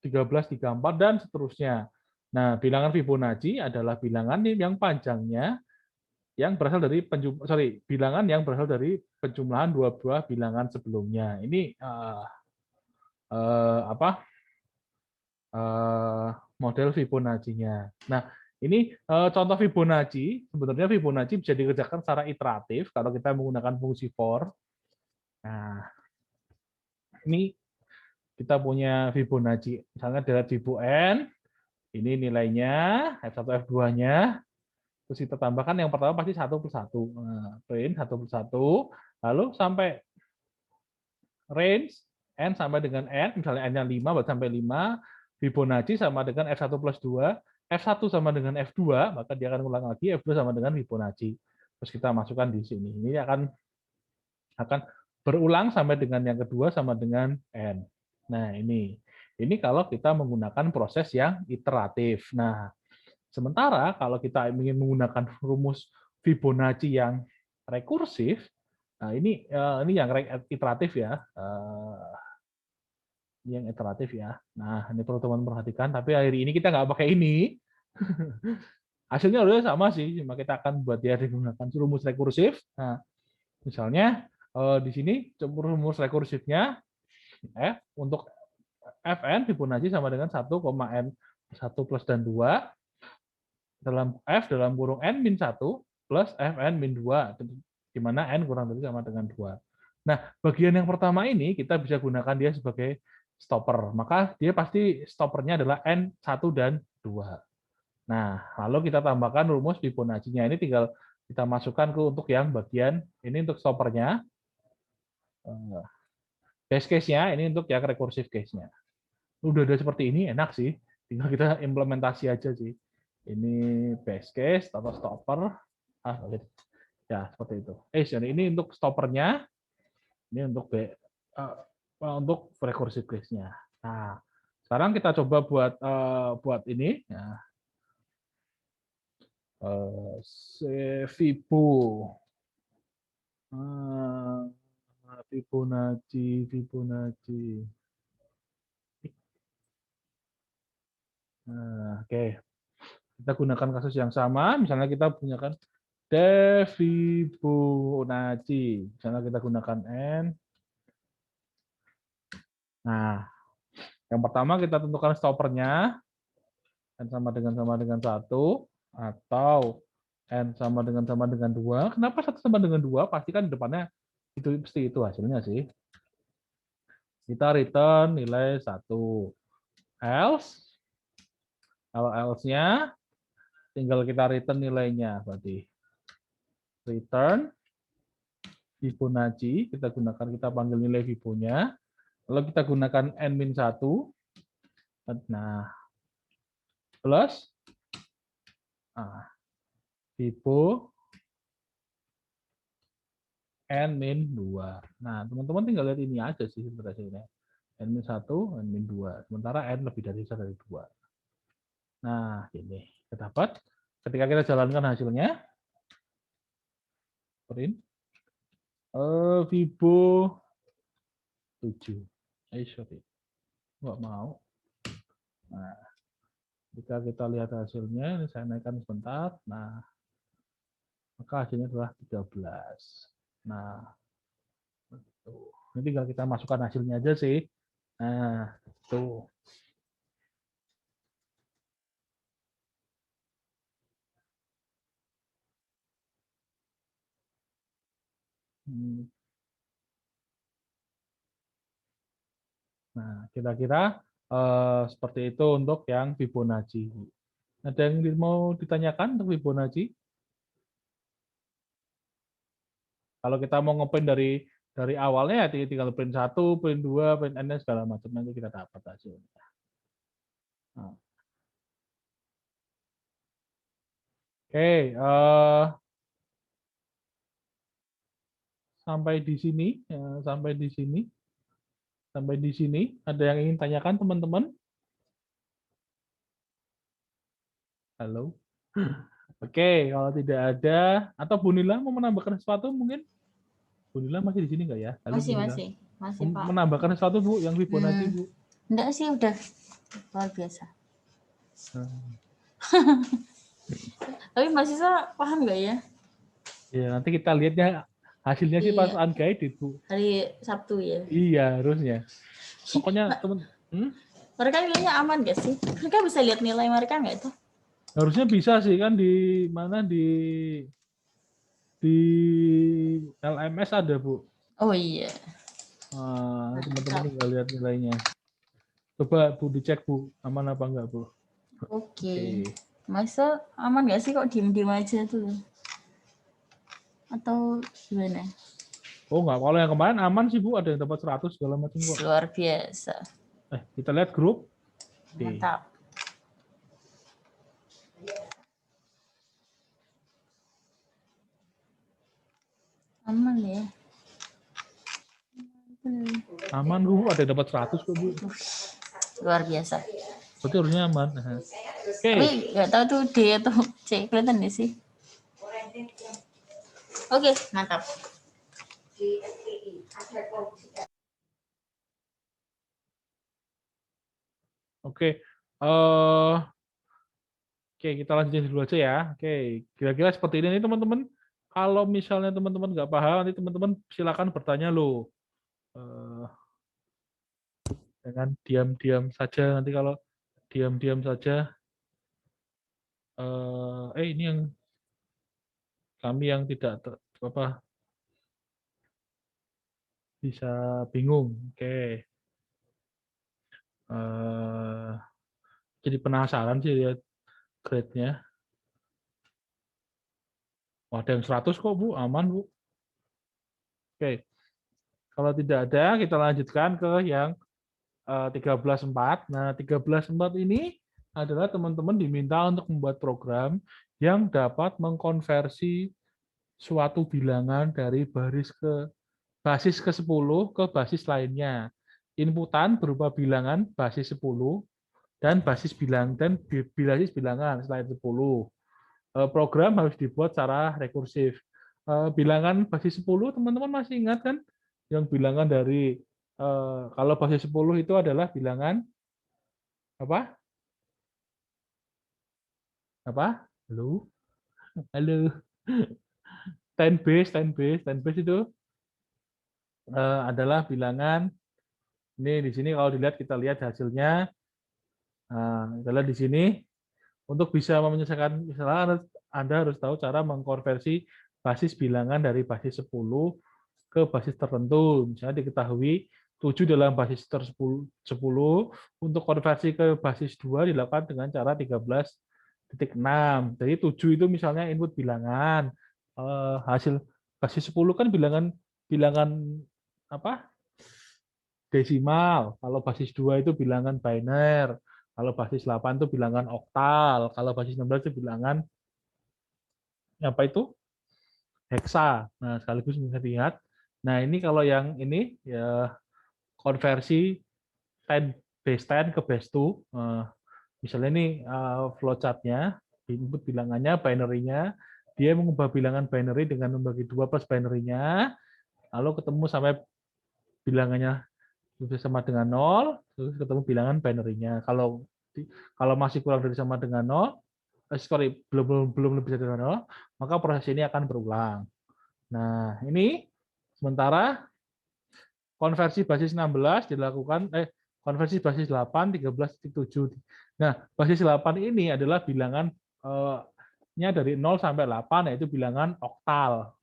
13, 34, dan seterusnya. Nah, bilangan Fibonacci adalah bilangan yang panjangnya yang berasal dari bilangan yang berasal dari penjumlahan dua buah bilangan sebelumnya. Ini apa? Model Fibonacci-nya. Nah, ini contoh Fibonacci. Sebenarnya Fibonacci bisa dikerjakan secara iteratif kalau kita menggunakan fungsi for. Nah, ini kita punya Fibonacci. Misalnya dari Fibo n, ini nilainya, F1, F2-nya. Terus kita tambahkan yang pertama pasti 1 plus 1. Nah, print 1 plus 1. Lalu sampai range n sampai dengan n, misalnya n-nya 5, berarti sampai 5. Fibonacci sama dengan F1 plus 2. F1 sama dengan F2, maka dia akan ulang lagi, F2 sama dengan Fibonacci. Terus kita masukkan di sini. Ini akan berulang sampai dengan yang kedua sama dengan n. Nah, ini kalau kita menggunakan proses yang iteratif. Nah, sementara kalau kita ingin menggunakan rumus Fibonacci yang rekursif, nah ini yang iteratif ya. Ini yang iteratif ya. Nah, ini perlu teman perhatikan. Tapi hari ini kita nggak pakai ini. Hasilnya udah sama sih, cuma kita akan buat dia digunakan rumus rekursif. Nah, misalnya di sini rumus rekursifnya untuk Fn Fibonacci sama dengan 1, n 1 plus dan 2 dalam F dalam kurung n min 1 plus Fn min 2, di mana n kurang lebih sama dengan 2. Nah, bagian yang pertama ini kita bisa gunakan dia sebagai stopper. Maka dia pasti stoppernya adalah N1 dan 2. Nah, lalu kita tambahkan rumus Fibonacci-nya. Ini tinggal kita masukkan untuk yang bagian ini untuk stoppernya. Base case-nya ini untuk yang recursive case-nya. Udah ada seperti ini, enak sih. Tinggal kita implementasi aja sih. Ini base case atau stopper. Ya, seperti itu. Jadi ini untuk stoppernya. Ini untuk recursive case-nya. Nah, sekarang kita coba buat ini. Ya. Fibo. Fibonacci. Nah, oke. Kita gunakan kasus yang sama. Misalnya kita gunakan Fibonacci. Misalnya kita gunakan N. Nah, yang pertama kita tentukan stoppernya. N sama dengan 1. Atau N sama dengan 2. Kenapa 1 sama dengan 2? Pasti kan di depannya pasti itu hasilnya sih. Kita return nilai 1. Else, kalau else-nya tinggal kita return nilainya berarti. Return Fibonacci, kita panggil nilai Fibo-nya. Lalu kita gunakan n-1. Nah, plus Fibo n-2. Nah, teman-teman tinggal lihat ini aja sih sebenarnya. n-1, n-2. Sementara n lebih dari 1 dari 2. Nah, ini dapat. Ketika kita jalankan hasilnya, print Fibo 7. Sorry. Nggak mau. Nah, jika kita lihat hasilnya, ini saya naikkan sebentar. Nah, maka hasilnya adalah 13. Nah, ini tinggal kita masukkan hasilnya aja sih. Nah, tuh. Nah, kira-kira seperti itu untuk yang Fibonacci. Ada yang mau ditanyakan untuk Fibonacci? Kalau kita mau ngeprint dari awalnya ya tinggal print 1, print 2, print n segala macam nanti kita dapat hasilnya. Nah. Oke, sampai di sini, sampai di sini. Ada yang ingin tanyakan teman-teman? Halo. Oke, kalau tidak ada, atau Bu Nila mau menambahkan sesuatu mungkin? Bu Nila masih di sini nggak ya? Halo, Bu Masih, Nila. masih Pak. Menambahkan sesuatu Bu yang Fibonacci Bu? Enggak sih, udah luar biasa. Hmm. Tapi mahasiswa paham nggak ya? Ya nanti kita lihatnya hasilnya sih pas Iya, unguided Bu. hari Sabtu ya. Iya harusnya. Pokoknya teman, Mereka nilainya aman nggak sih? Mereka bisa lihat nilai mereka nggak itu? harusnya bisa sih kan di mana di LMS ada Bu. Oh iya. Teman-teman tinggal lihat nilainya. Coba Bu dicek Bu aman apa enggak Bu. Oke. Masa aman nggak sih kok diem-diem aja tuh? Atau gimana? Oh enggak, kalau yang kemarin aman sih Bu, ada yang dapat 100 segala macam kok. Luar biasa. Kita lihat grup. Mantap. Aman ya. Aman Bu, ada yang dapat 100 kok Bu. Luar biasa. Berarti harusnya aman. Tapi nggak tahu tuh D atau C, kelihatan nggak sih? Oke, mantap. Oke, kita lanjutin dulu aja ya. Oke, kira-kira seperti ini nih teman-teman. Kalau misalnya teman-teman nggak paham, nanti teman-teman silakan bertanya loh. Dengan diam-diam saja. Nanti kalau diam-diam saja, ini yang kami yang tidak bisa bingung. Oke. Jadi penasaran sih lihat grade-nya. Ada yang 100 kok Bu, aman Bu. Oke. Kalau tidak ada, kita lanjutkan ke yang 13.4. Nah, 13.4 ini adalah teman-teman diminta untuk membuat program yang dapat mengkonversi suatu bilangan dari basis ke-10 ke basis lainnya. Inputan berupa bilangan basis 10 dan basis bilangan selain 10. Program harus dibuat secara rekursif. Bilangan basis 10 teman-teman masih ingat kan? Yang bilangan dari kalau basis 10 itu adalah bilangan apa? Apa? Halo? Halo. 10 base itu adalah bilangan ini di sini kalau dilihat kita lihat hasilnya adalah di sini. Untuk bisa menyelesaikan misalnya Anda harus tahu cara mengkonversi basis bilangan dari basis 10 ke basis tertentu. Misalnya diketahui 7 dalam basis 10, untuk konversi ke basis 2 dilakukan dengan cara 13.6. Jadi 7 itu misalnya input bilangan. Hasil basis 10 kan bilangan apa? Desimal. Kalau basis 2 itu bilangan biner. Kalau basis 8 itu bilangan oktal. Kalau basis 16 itu bilangan apa itu? Heksa. Nah, sekaligus bisa dilihat. Nah, ini kalau yang ini ya konversi 10 base 10 ke base 2. Misalnya ini flowchart-nya, input bilangannya, binary-nya, dia mengubah bilangan binary dengan membagi 2 plus binary-nya, lalu ketemu sampai bilangannya sama dengan 0, terus ketemu bilangan binary-nya. Kalau masih kurang dari sama dengan 0, belum lebih dari 0, maka proses ini akan berulang. Nah, ini sementara konversi basis 16 dilakukan konversi basis 8 13.7. Nah, basis 8 ini adalah bilangan dari 0 sampai 8 yaitu bilangan oktal.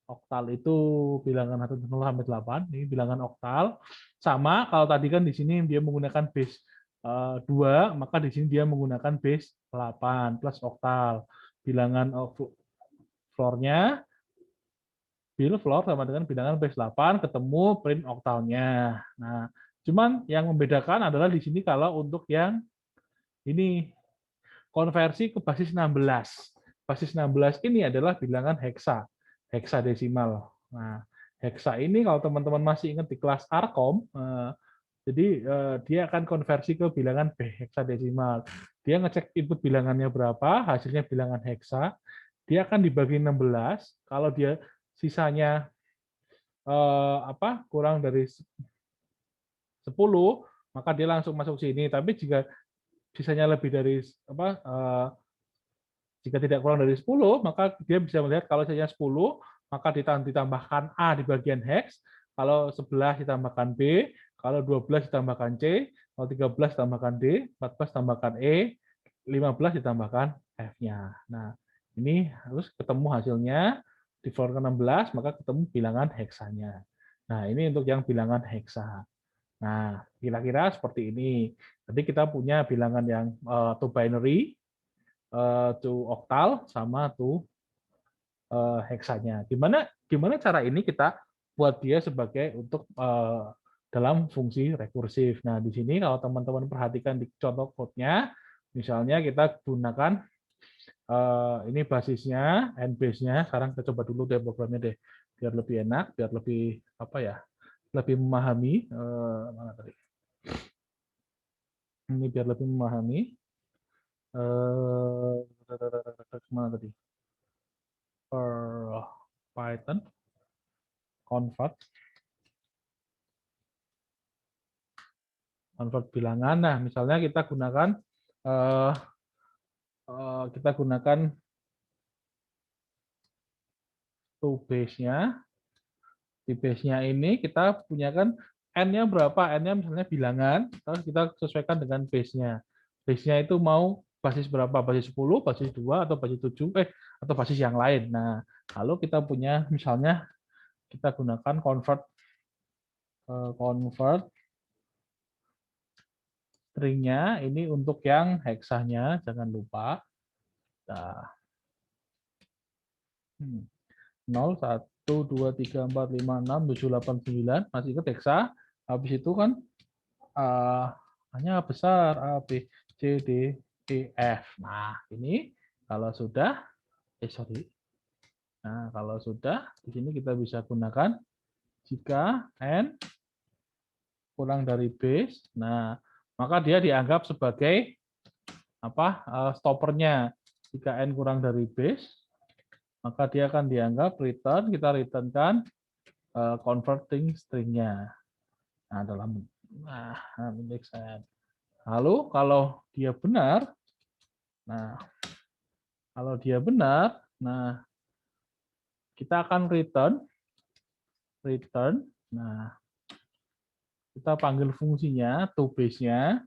Oktal itu bilangan 1 0 sampai 8, ini bilangan oktal. Sama kalau tadi kan di sini dia menggunakan base 2, maka di sini dia menggunakan base 8 plus oktal. Bilangan floor-nya floor sama dengan bilangan base 8 ketemu print oktalnya. Nah, cuman yang membedakan adalah di sini kalau untuk yang ini konversi ke basis 16. Basis 16 ini adalah bilangan heksadesimal. Nah, heksa ini kalau teman-teman masih ingat di kelas Arkom, jadi dia akan konversi ke bilangan heksadesimal. Dia ngecek input bilangannya berapa, hasilnya bilangan heksa, dia akan dibagi 16. Kalau dia sisanya kurang dari 10, maka dia langsung masuk sini. Tapi jika sisanya lebih dari jika tidak kurang dari 10, maka dia bisa melihat kalau sisanya 10, maka ditambahkan A di bagian hex, kalau 11 ditambahkan B, kalau 12 ditambahkan C, kalau 13 ditambahkan D, 14 ditambahkan E, 15 ditambahkan F-nya. Nah, ini harus ketemu hasilnya, di floor ke-16, maka ketemu bilangan heksanya. Nah, ini untuk yang bilangan heksa. Nah, kira-kira seperti ini. Jadi kita punya bilangan yang two binary, two octal, sama two heksanya. Gimana cara ini kita buat dia sebagai untuk dalam fungsi rekursif. Nah, di sini kalau teman-teman perhatikan di contoh code-nya, misalnya kita gunakan ini basisnya, and base-nya. Sekarang kita coba dulu deh programnya deh, biar lebih enak, biar lebih lebih memahami. Mana tadi? Ini biar lebih memahami. Mana tadi? Python convert bilangan. Nah, misalnya kita gunakan to base-nya. Di base-nya ini kita punyakan n-nya berapa? N-nya misalnya bilangan, terus kita sesuaikan dengan base-nya. Base-nya itu mau basis berapa? Basis 10, basis 2, atau basis 7, atau basis yang lain. Nah, lalu kita punya misalnya kita gunakan convert string-nya ini untuk yang heksanya, jangan lupa. Nah, 0, 1, 2, 3, 4, 5, 6, 7, 8, 9. Masih ingat heksa? Habis itu kan hanya besar A, B, C, D, E, F. Nah, ini kalau sudah, Nah, kalau sudah, di sini kita bisa gunakan jika n kurang dari base. Nah, maka dia dianggap sebagai stoppernya. Jika n kurang dari base, maka dia akan dianggap return, kita returnkan converting string-nya. Nah, index n. Lalu kalau dia benar, nah kita akan return. Nah, kita panggil fungsinya to base-nya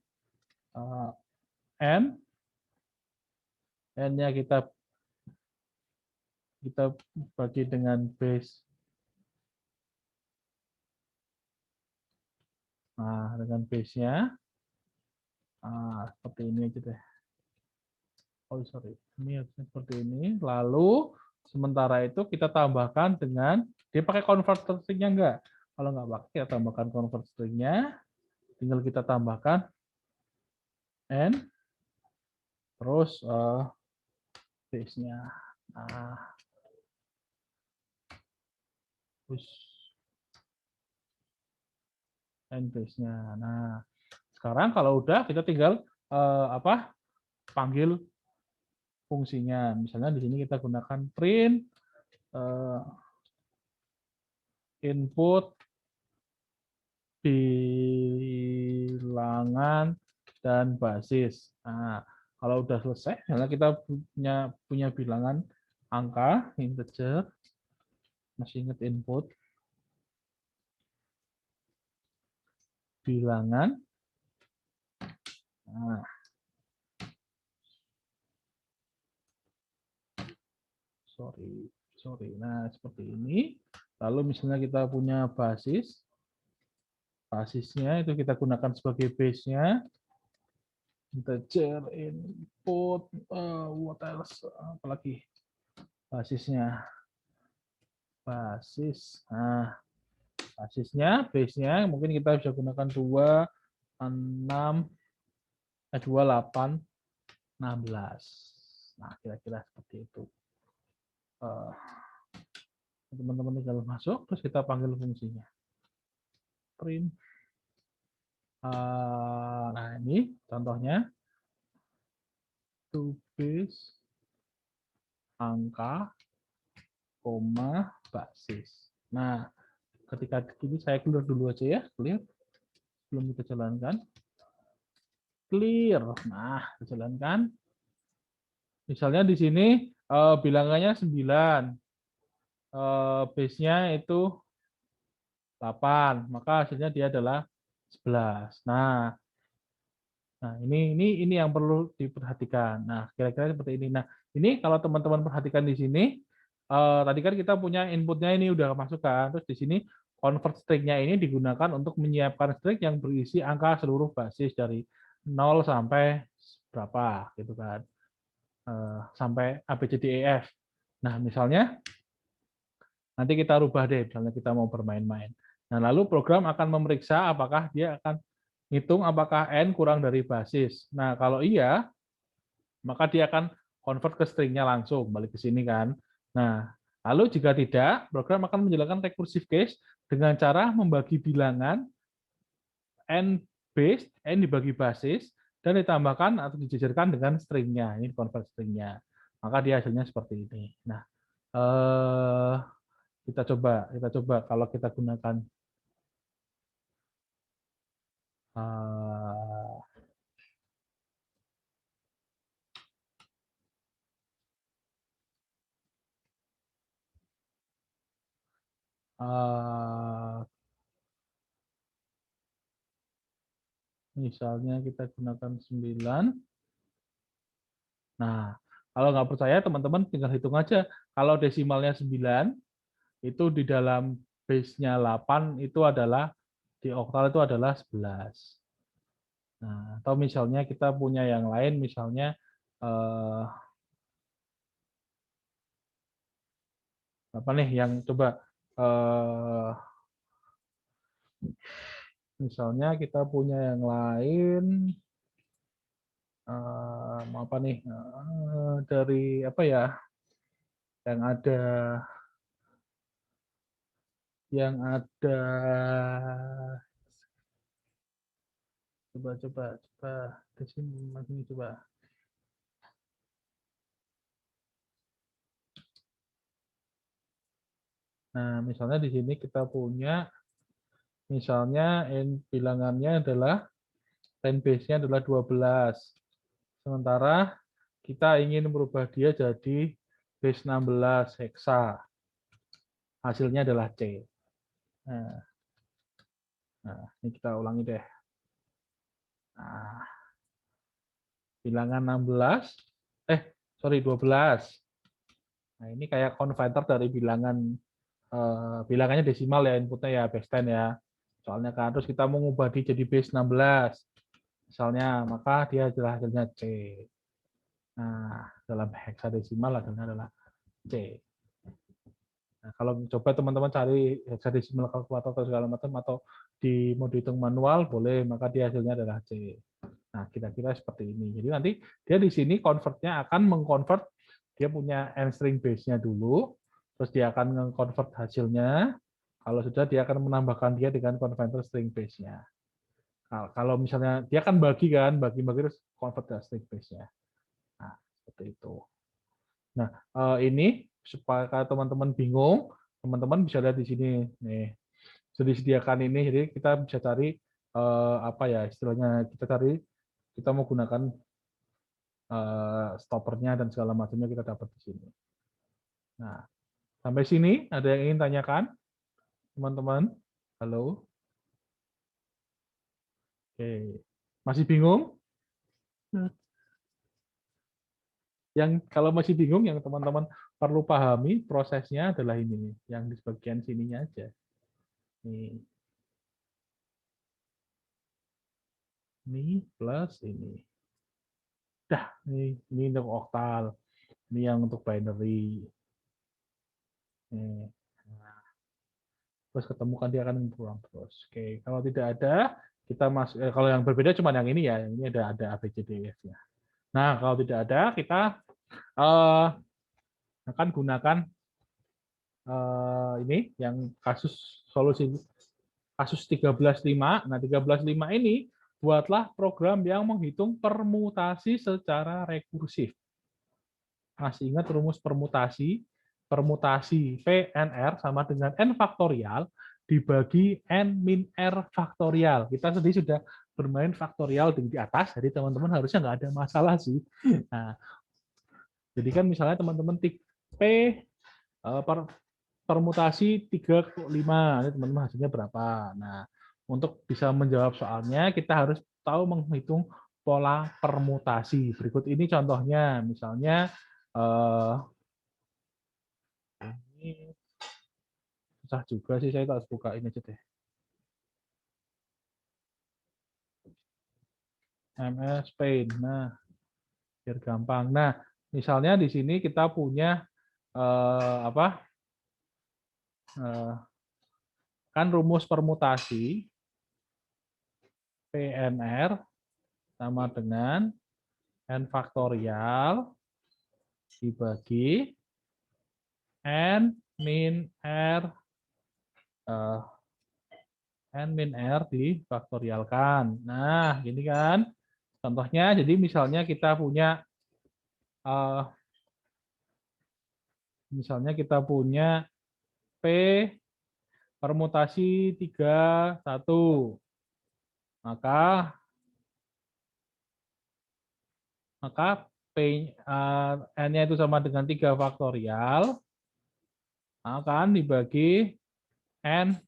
n-nya kita bagi dengan base. Nah, dengan base-nya seperti ini aja deh. Ini harusnya seperti ini. Lalu sementara itu kita tambahkan dengan dia pakai convert string-nya enggak? Kalau nggak pakai, kita tambahkan convert string-nya. Tinggal kita tambahkan n terus base-nya. Nah, terus n base-nya. Nah, sekarang kalau udah kita tinggal panggil fungsinya. Misalnya di sini kita gunakan print input bilangan dan basis. Nah, kalau udah selesai, misalnya kita punya bilangan angka integer, masih ingat input bilangan. Nah, Nah, seperti ini. Lalu misalnya kita punya basisnya itu kita gunakan sebagai base-nya. Integer input, what else? Apalagi basisnya. Nah, basisnya, base-nya mungkin kita bisa gunakan 2, 6, 2, 8, 16. Nah, kira-kira seperti itu. Teman-teman tinggal masuk, terus kita panggil fungsinya. Print. Nah, ini contohnya. To base, angka, koma, basis. Nah, ketika gini saya clear dulu aja ya, clear. Belum kita jalankan. Clear. Nah, kita jalankan. Misalnya di sini bilangannya 9. Base-nya itu 8, maka hasilnya dia adalah 11. Nah, ini yang perlu diperhatikan. Nah, kira-kira seperti ini. Nah, ini kalau teman-teman perhatikan di sini, tadi kan kita punya inputnya ini udah masukkan. Terus di sini convert string-nya ini digunakan untuk menyiapkan string yang berisi angka seluruh basis dari 0 sampai berapa, gitu kan. Sampai ABCDEF. Nah, misalnya nanti kita rubah deh, misalnya kita mau bermain-main. Nah, lalu program akan memeriksa apakah dia akan hitung apakah n kurang dari basis. Nah, kalau iya, maka dia akan convert ke string-nya langsung, balik ke sini kan. Nah, lalu jika tidak, program akan menjalankan recursive case dengan cara membagi bilangan n base, n dibagi basis, dan ditambahkan atau dijajarkan dengan string-nya. Ini convert string-nya. Maka dia hasilnya seperti ini. Nah, kita coba kalau kita gunakan misalnya kita gunakan 9. Nah, kalau nggak percaya teman-teman tinggal hitung aja. Kalau desimalnya 9, itu di dalam base-nya 8 itu adalah di oktal itu adalah 11. Nah, atau misalnya kita punya yang lain, misalnya apa nih yang coba misalnya kita punya yang lain apa nih dari apa ya yang ada coba di sini masih coba. Nah, misalnya di sini kita punya misalnya bilangannya adalah n base-nya adalah 12. Sementara kita ingin merubah dia jadi base 16 heksa. Hasilnya adalah C. Nah, ini kita ulangi deh. Nah, bilangan 12. Nah, ini kayak konverter dari bilangannya desimal ya, inputnya ya base 10 ya. Soalnya kan terus kita mau ngubah dia jadi base 16. Misalnya, maka dia adalah hasilnya C. Nah, dalam heksadesimal hasilnya adalah C. Nah, kalau coba teman-teman cari heksadesimal kalkulator atau segala macam atau di mode hitung manual boleh, maka dia hasilnya adalah C. Nah, kira-kira seperti ini. Jadi nanti dia di sini convert-nya akan mengconvert dia punya n string base-nya dulu, terus dia akan mengconvert hasilnya. Kalau sudah dia akan menambahkan dia dengan converter string base-nya. Nah, kalau misalnya dia akan bagi terus convert ke string base-nya. Nah, seperti itu. Nah, ini supaya teman-teman bingung, teman-teman bisa lihat di sini nih. Sudah disediakan ini, jadi kita bisa cari apa ya istilahnya, kita mau gunakan stoppernya dan segala macamnya kita dapat di sini. Nah, sampai sini ada yang ingin tanyakan, teman-teman? Halo? Oke, masih bingung? Yang kalau masih bingung, yang teman-teman perlu pahami prosesnya adalah ini, yang di bagian sininya aja. Ini plus ini. Dah, ini untuk oktal. Ini yang untuk binary. Nah, terus ketemukan dia akan berulang terus. Oke, kalau tidak ada, kita masuk. Kalau yang berbeda cuma yang ini ya. Yang ini ada ABCDEF-nya. Nah, kalau tidak ada, kita akan gunakan ini yang solusi kasus 13.5. Nah, 13.5 ini buatlah program yang menghitung permutasi secara rekursif. Masih ingat rumus permutasi? Permutasi PNR sama dengan N faktorial dibagi n min r faktorial. Kita tadi sudah bermain faktorial di atas, jadi teman-teman harusnya nggak ada masalah sih. Nah, jadi kan misalnya teman-teman tik P permutasi 35, ini teman-teman hasilnya berapa. Nah, untuk bisa menjawab soalnya, kita harus tahu menghitung pola permutasi. Berikut ini contohnya, misalnya ini susah juga sih, saya harus buka ini aja deh. MS Paint. Nah, biar gampang. Nah, misalnya di sini kita punya kan rumus permutasi PNR sama dengan n faktorial dibagi n min r n min r difaktorialkan. Nah, gini kan. Contohnya, jadi misalnya kita punya P permutasi 31. Maka n-nya itu sama dengan 3 faktorial akan dibagi n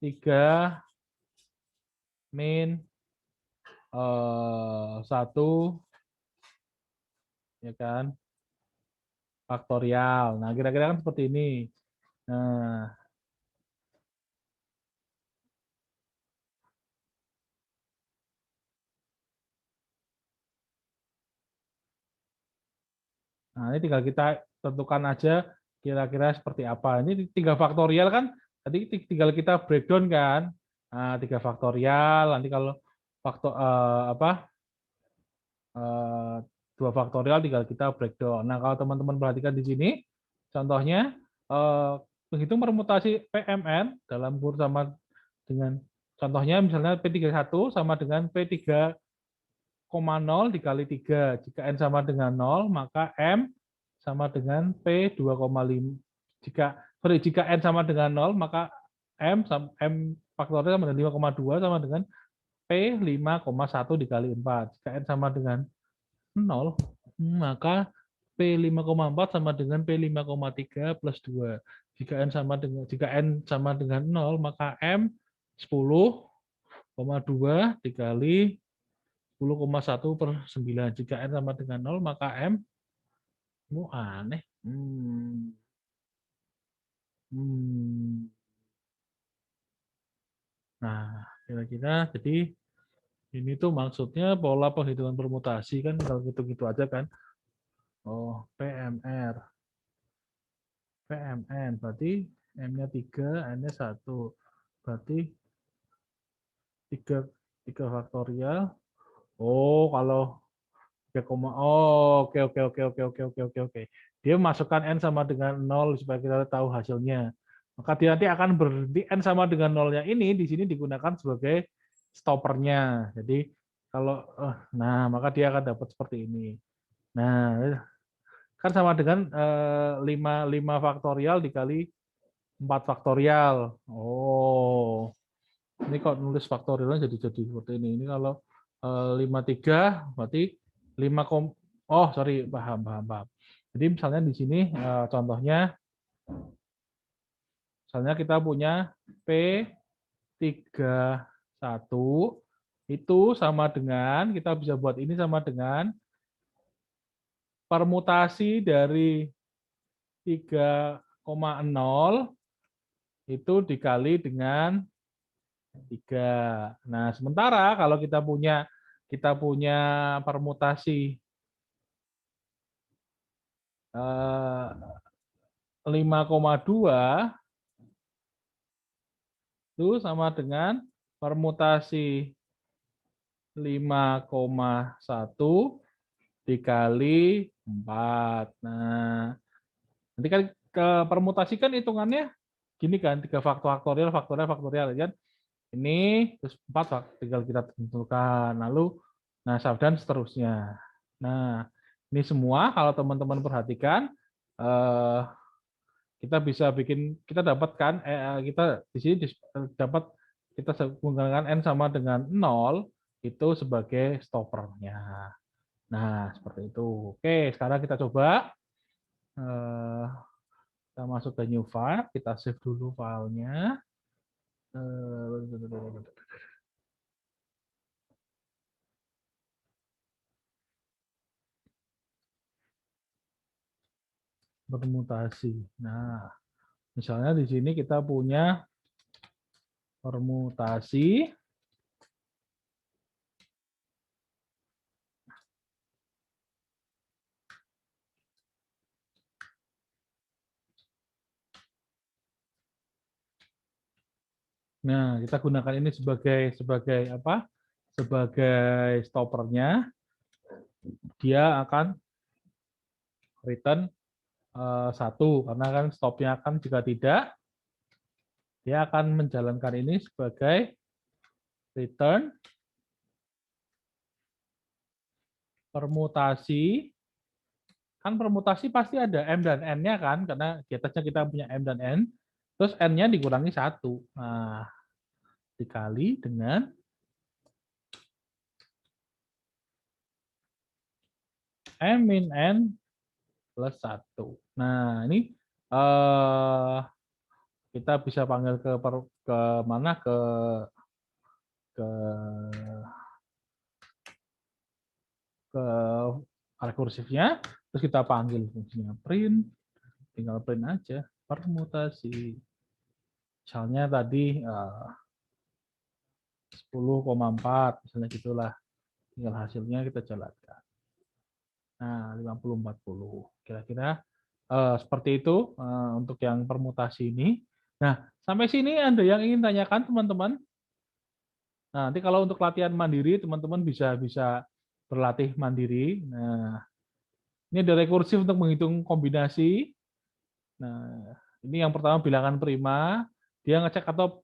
3 min 1 ya kan faktorial. Nah, kira-kira kan seperti ini. Nah, ini tinggal kita tentukan aja kira-kira seperti apa. Ini 3 faktorial kan, tadi tinggal kita breakdown kan. Nah, 3 faktorial, nanti kalau faktor 2 faktorial tinggal kita breakdown. Nah, kalau teman-teman perhatikan di sini, contohnya menghitung permutasi PMN dalam kurung sama dengan contohnya misalnya P31 sama dengan P3,0 dikali 3. Jika N sama dengan 0, maka M sama dengan P2,5. Jika N sama dengan 0, maka M faktorial sama dengan 5,2 sama dengan P5,1 dikali 4. Jika N sama dengan 0, maka P5,4 sama dengan P5,3 plus 2. Jika N sama dengan 0, maka M 10,2 dikali 10,1 per 9. Jika N sama dengan 0, maka M aneh. Nah, kira-kira jadi ini tuh maksudnya pola penghitungan permutasi kan kalau gitu-gitu aja kan. Oh, PMR. PMN berarti M-nya 3, N-nya 1. Berarti 3 faktorial. Oh, kalau 3, oke. Dia masukkan N sama dengan 0 supaya kita tahu hasilnya. Maka dia nanti akan berhenti N sama dengan 0-nya ini di sini digunakan sebagai stoppernya. Jadi kalau nah, maka dia akan dapat seperti ini. Nah, kan sama dengan 5 faktorial dikali 4 faktorial. Oh. Ini kok nulis faktorialnya jadi seperti ini. Ini kalau 53 berarti 5, oh sorry, paham. Jadi misalnya di sini contohnya misalnya kita punya P31 itu sama dengan, kita bisa buat ini sama dengan permutasi dari 3,0 itu dikali dengan 3. Nah, sementara kalau kita punya permutasi 5,2 itu sama dengan permutasi 5,1 dikali 4. Nah, nanti kan permutasi kan hitungannya gini kan, 3 faktorial kan. Ini terus 4 tinggal kita tentukan. Lalu nah dan seterusnya. Nah, ini semua kalau teman-teman perhatikan kita bisa bikin, kita dapatkan, kita di sini dapat, kita menggunakan N sama dengan 0, itu sebagai stoppernya. Nah, seperti itu. Oke, sekarang kita coba. Kita masuk ke new file, kita save dulu filenya. Permutasi. Nah, misalnya di sini kita punya permutasi. Nah, kita gunakan ini sebagai apa? Sebagai stoppernya. Dia akan return 1, karena kan stopnya kan jika tidak, dia akan menjalankan ini sebagai return permutasi. Kan permutasi pasti ada M dan N-nya kan, karena di atasnya kita punya M dan N, terus N-nya dikurangi 1. Nah, dikali dengan M min N plus 1. Nah, ini kita bisa panggil ke mana, ke rekursifnya, terus kita panggil fungsinya print, tinggal print aja permutasi. Misalnya tadi 10,4 misalnya gitulah, tinggal hasilnya kita jalankan. Nah, 50-40 kira-kira seperti itu untuk yang permutasi ini. Nah, sampai sini ada yang ingin tanyakan teman-teman? Nah, nanti kalau untuk latihan mandiri, teman-teman bisa berlatih mandiri. Nah, ini ada rekursif untuk menghitung kombinasi. Nah, ini yang pertama bilangan prima. Dia ngecek atau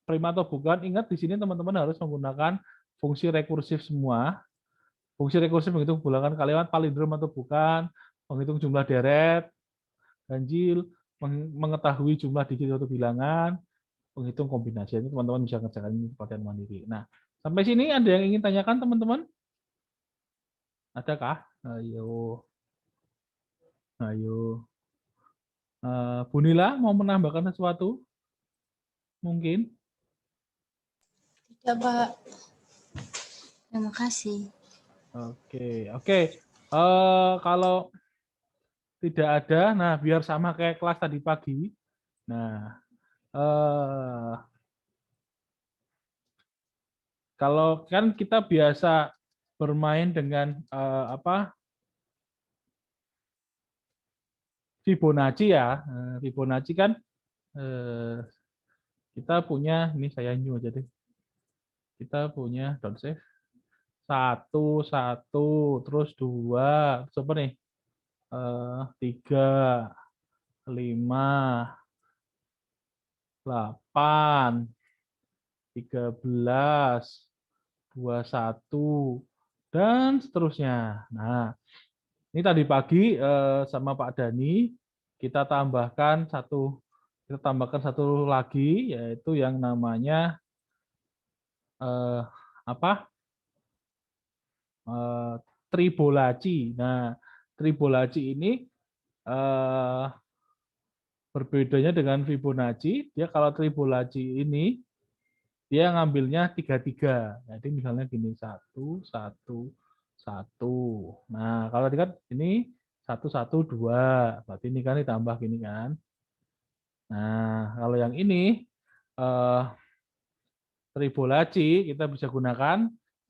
prima atau bukan. Ingat di sini teman-teman harus menggunakan fungsi rekursif semua. Fungsi rekursif menghitung bilangan kalimat palindrom atau bukan, menghitung jumlah deret, ganjil, mengetahui jumlah digit atau bilangan, menghitung kombinasi. Ini teman-teman bisa ngerjakan ini latihan mandiri. Nah, sampai sini ada yang ingin tanyakan teman-teman? Adakah? Ayo. Bu Nila mau menambahkan sesuatu? Mungkin? Tidak, Pak. Terima kasih. Oke. Kalau tidak ada, nah biar sama kayak kelas tadi pagi. Nah, kalau kan kita biasa bermain dengan Fibonacci ya. Fibonacci kan kita punya, ini saya new aja deh. Kita punya don't save. 1, terus 2, terus apa nih? 3, 5, 8, 13, 21, dan seterusnya. Nah, ini tadi pagi sama Pak Dani kita tambahkan satu lagi, yaitu yang namanya Tribolaci. Nah, Tribolaci ini berbedanya dengan Fibonacci. Dia kalau Tribolaci ini dia ngambilnya 3-3. Jadi misalnya gini, 1, 1, 1. Nah, kalau tadi kan ini 1, 1, 2. Berarti ini kan ditambah gini kan. Nah, kalau yang ini Tribolaci kita bisa gunakan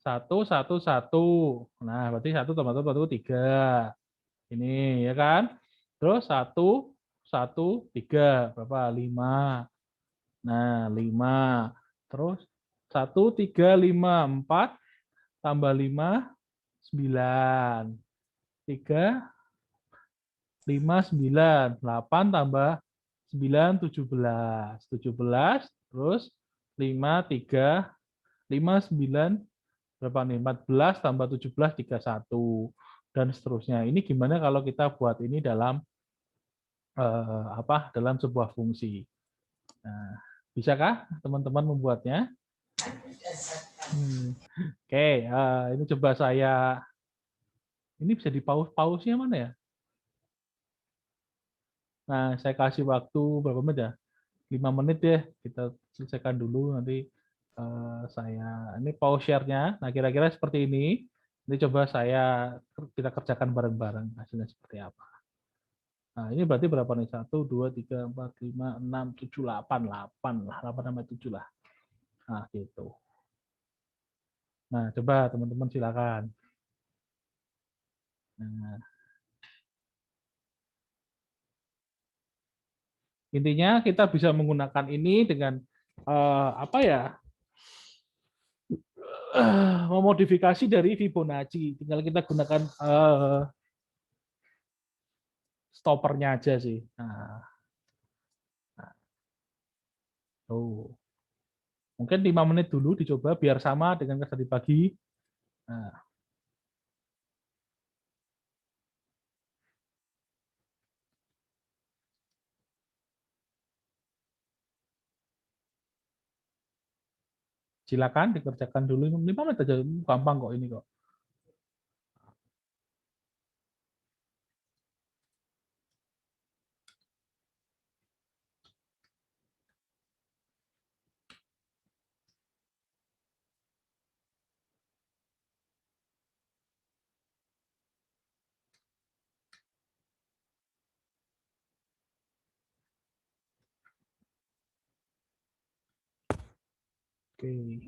1, 1, 1. Nah, berarti 1 tambah 1 tambah 3. Ini ya kan. Terus 1, 1, 3. Berapa? 5. Nah, 5. Terus 1, 3, 5, 4 tambah 5, 9. 3, 5, 9. 8 tambah 9, 17. 17, terus 5, 3, 5, 9, berapa nih? 14 tambah 17, 31. Dan seterusnya. Ini gimana kalau kita buat ini dalam dalam sebuah fungsi. Nah, bisakah teman-teman membuatnya? Oke, ini coba saya. Ini bisa di pause-nya mana ya? Nah, saya kasih waktu berapa menit ya? 5 menit ya. Kita selesaikan dulu nanti saya ini pause share-nya. Nah, kira-kira seperti ini. Ini coba kita kerjakan bareng-bareng hasilnya seperti apa. Nah, ini berarti berapa nih? 1, 2, 3, 4, 5, 6, 7, 8. 8 lah, 8 sama 7 lah. Nah, gitu. Nah, coba teman-teman silakan. Nah, intinya kita bisa menggunakan ini dengan apa ya? Memodifikasi dari Fibonacci. Tinggal kita gunakan stoppernya aja sih. Nah, tuh. Mungkin 5 menit dulu dicoba biar sama dengan yang tadi pagi. Nah, silakan dikerjakan dulu 5 menit aja, gampang kok ini kok. Oke.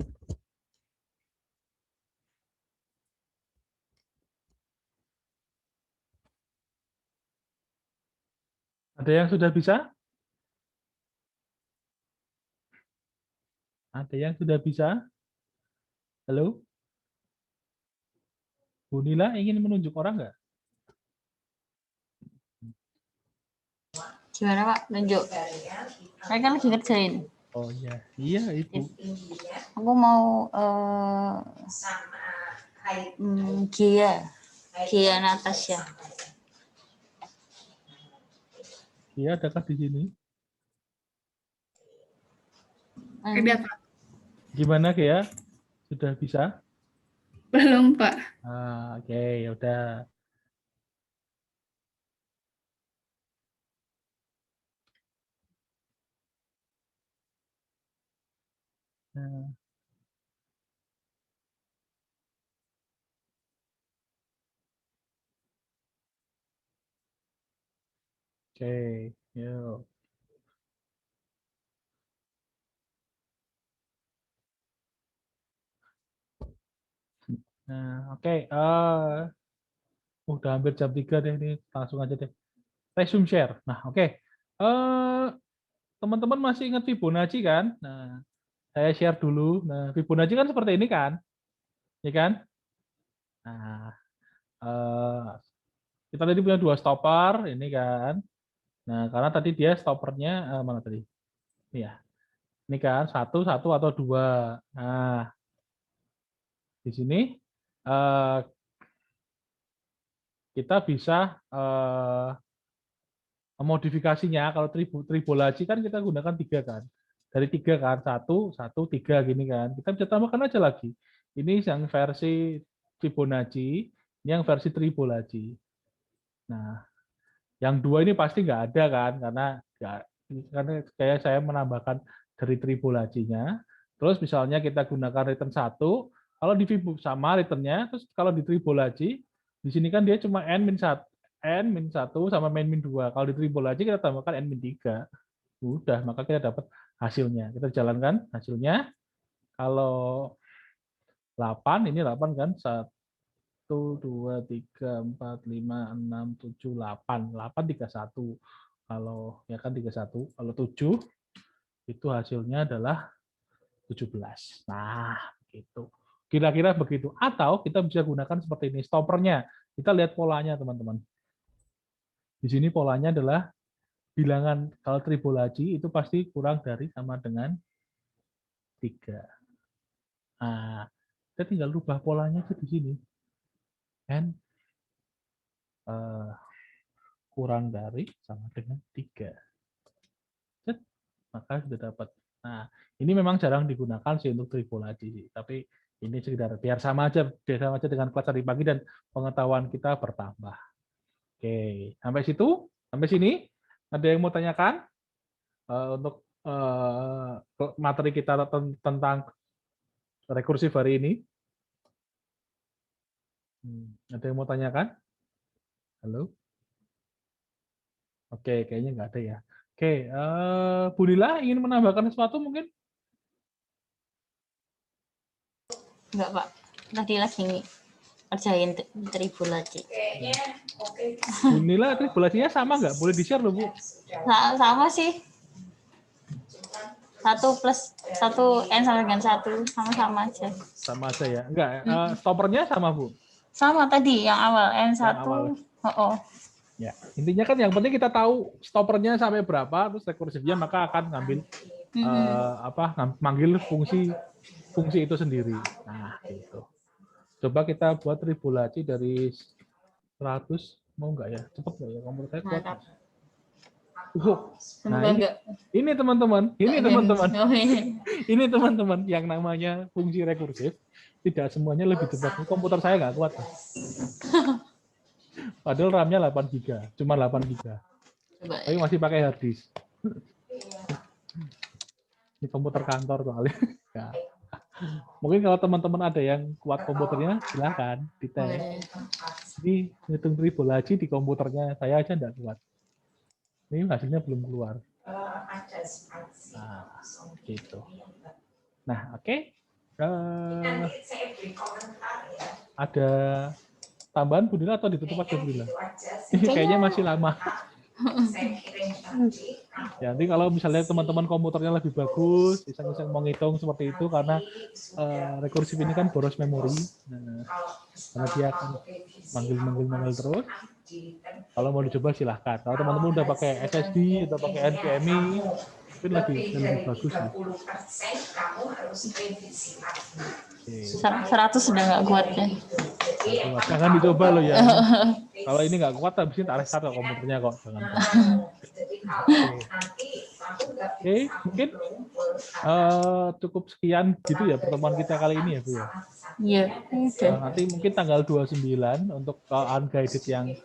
Ada yang sudah bisa? Ada yang sudah bisa? Halo? Bu Nila ingin menunjuk orang nggak? Gimana Pak? Tunjuk. Saya kan lagi ngerjain. Oh iya, iya Ibu. Aku mau Gia Natasha. Iya, adakah di sini? Ada, Pak. Gimana ya? Sudah bisa? Belum, Pak. Oke, ya udah. Nah, oke, yuk. Nah, oke. Udah hampir jam 3 deh ini. Langsung aja deh. Resume share. Nah, oke. Teman-teman masih ingat Fibonacci kan? Nah, saya share dulu. Nah, Fibonacci kan seperti ini kan? Ya kan? Nah, eh, kita tadi punya 2 stopper, ini kan. Nah, karena tadi dia stoppernya mana tadi? Ini ya. Ini kan 1, 1 atau 2. Nah, di sini eh, kita bisa memodifikasinya. Kalau Tribology kan kita gunakan 3 kan. Dari 3 kan, 1, 1, 3 gini kan. Kita bisa tambahkan aja lagi. Ini yang versi Fibonacci, ini yang versi Tribology. Nah, yang 2 ini pasti nggak ada kan, karena kayak saya menambahkan dari Tribology-nya. Terus misalnya kita gunakan return 1, kalau di Fibonacci sama returnnya, terus kalau di Tribology, di sini kan dia cuma n-1 sama n-2. Kalau di Tribology kita tambahkan n-3. Udah, maka kita dapat hasilnya. Kita jalankan hasilnya. Kalau 8, ini 8 kan, 1, 2, 3, 4, 5, 6, 7, 8. 8, 3, 1. Kalau ya kan 31. Kalau 7 itu hasilnya adalah 17. Nah, gitu. Kira-kira begitu. Atau kita bisa gunakan seperti ini, stoppernya. Kita lihat polanya, teman-teman. Di sini polanya adalah bilangan kalau Tribology itu pasti kurang dari sama dengan 3. Nah, kita tinggal rubah polanya ke di sini. N kurang dari sama dengan 3. Maka sudah dapat. Nah, ini memang jarang digunakan sih untuk Fibonacci, tapi ini sekedar biar sama aja dengan kelas tadi pagi dan pengetahuan kita bertambah. Oke, sampai situ, sampai sini. Ada yang mau tanyakan untuk materi kita tentang rekursif hari ini? Ada yang mau tanyakan? Halo? Oke, kayaknya nggak ada ya. Oke, Bu Lila ingin menambahkan sesuatu mungkin? Enggak, Pak. Tadi lagi kerjain Tribulati. Bu Lila, Tribulatinya sama nggak? Boleh di-share loh, Bu. Sama sih. 1 plus 1 N sama dengan 1. Sama-sama aja. Sama aja ya? Enggak, stoppernya sama, Bu? Sama tadi, yang awal. N1. Yang awal. Oh. Ya, intinya kan yang penting kita tahu stoppernya sampai berapa, terus rekursifnya maka akan ngambil manggil fungsi itu sendiri. Nah, gitu. Coba kita buat Tribulati dari 100, mau nggak ya? Cepet nggak ya? Komputer saya kuat. Nah, ini teman-teman, ini teman-teman yang namanya fungsi rekursif. Tidak semuanya lebih cepat. Komputer saya nggak kuat. Padahal RAM-nya 8 GB, cuma 8 GB. Tapi masih pakai hard disk. Ini komputer kantor soalnya. Ya. Mungkin kalau teman-teman ada yang kuat komputernya, silakan dites. Ini ngitung Tribulati di komputernya, saya aja enggak kuat. Ini hasilnya belum keluar. Nah, gitu. Nah, oke. Ada tambahan Bu Lila atau ditutup aja Bu Lila? Kayaknya masih lama. Ya, nanti kalau misalnya teman-teman komputernya lebih bagus, bisa mau ngitung seperti itu karena rekursif ini kan boros memori. Nah, karena dia akan manggil terus. Kalau mau dicoba silahkan. Kalau teman-teman udah pakai SSD atau pakai NVMe, mungkin lebih bagus. 100 sudah nggak kuat ya. Jangan dicoba loh ya. Kalau ini nggak kuat, habisin tak restart komputernya kok. Jangan. Oke, mungkin cukup sekian gitu ya pertemuan kita kali ini ya Bu ya. Iya. Nanti mungkin tanggal 29 untuk unguided yang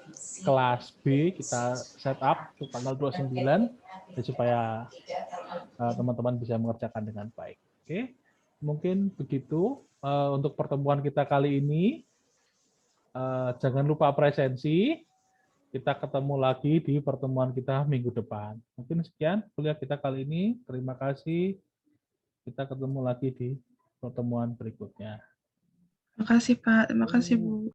kelas B kita set up untuk tanggal 29 ya, supaya teman-teman bisa mengerjakan dengan baik. Oke, mungkin begitu untuk pertemuan kita kali ini. Jangan lupa presensi. Kita ketemu lagi di pertemuan kita minggu depan. Mungkin sekian kuliah kita kali ini. Terima kasih. Kita ketemu lagi di pertemuan berikutnya. Terima kasih Pak, terima kasih Bu.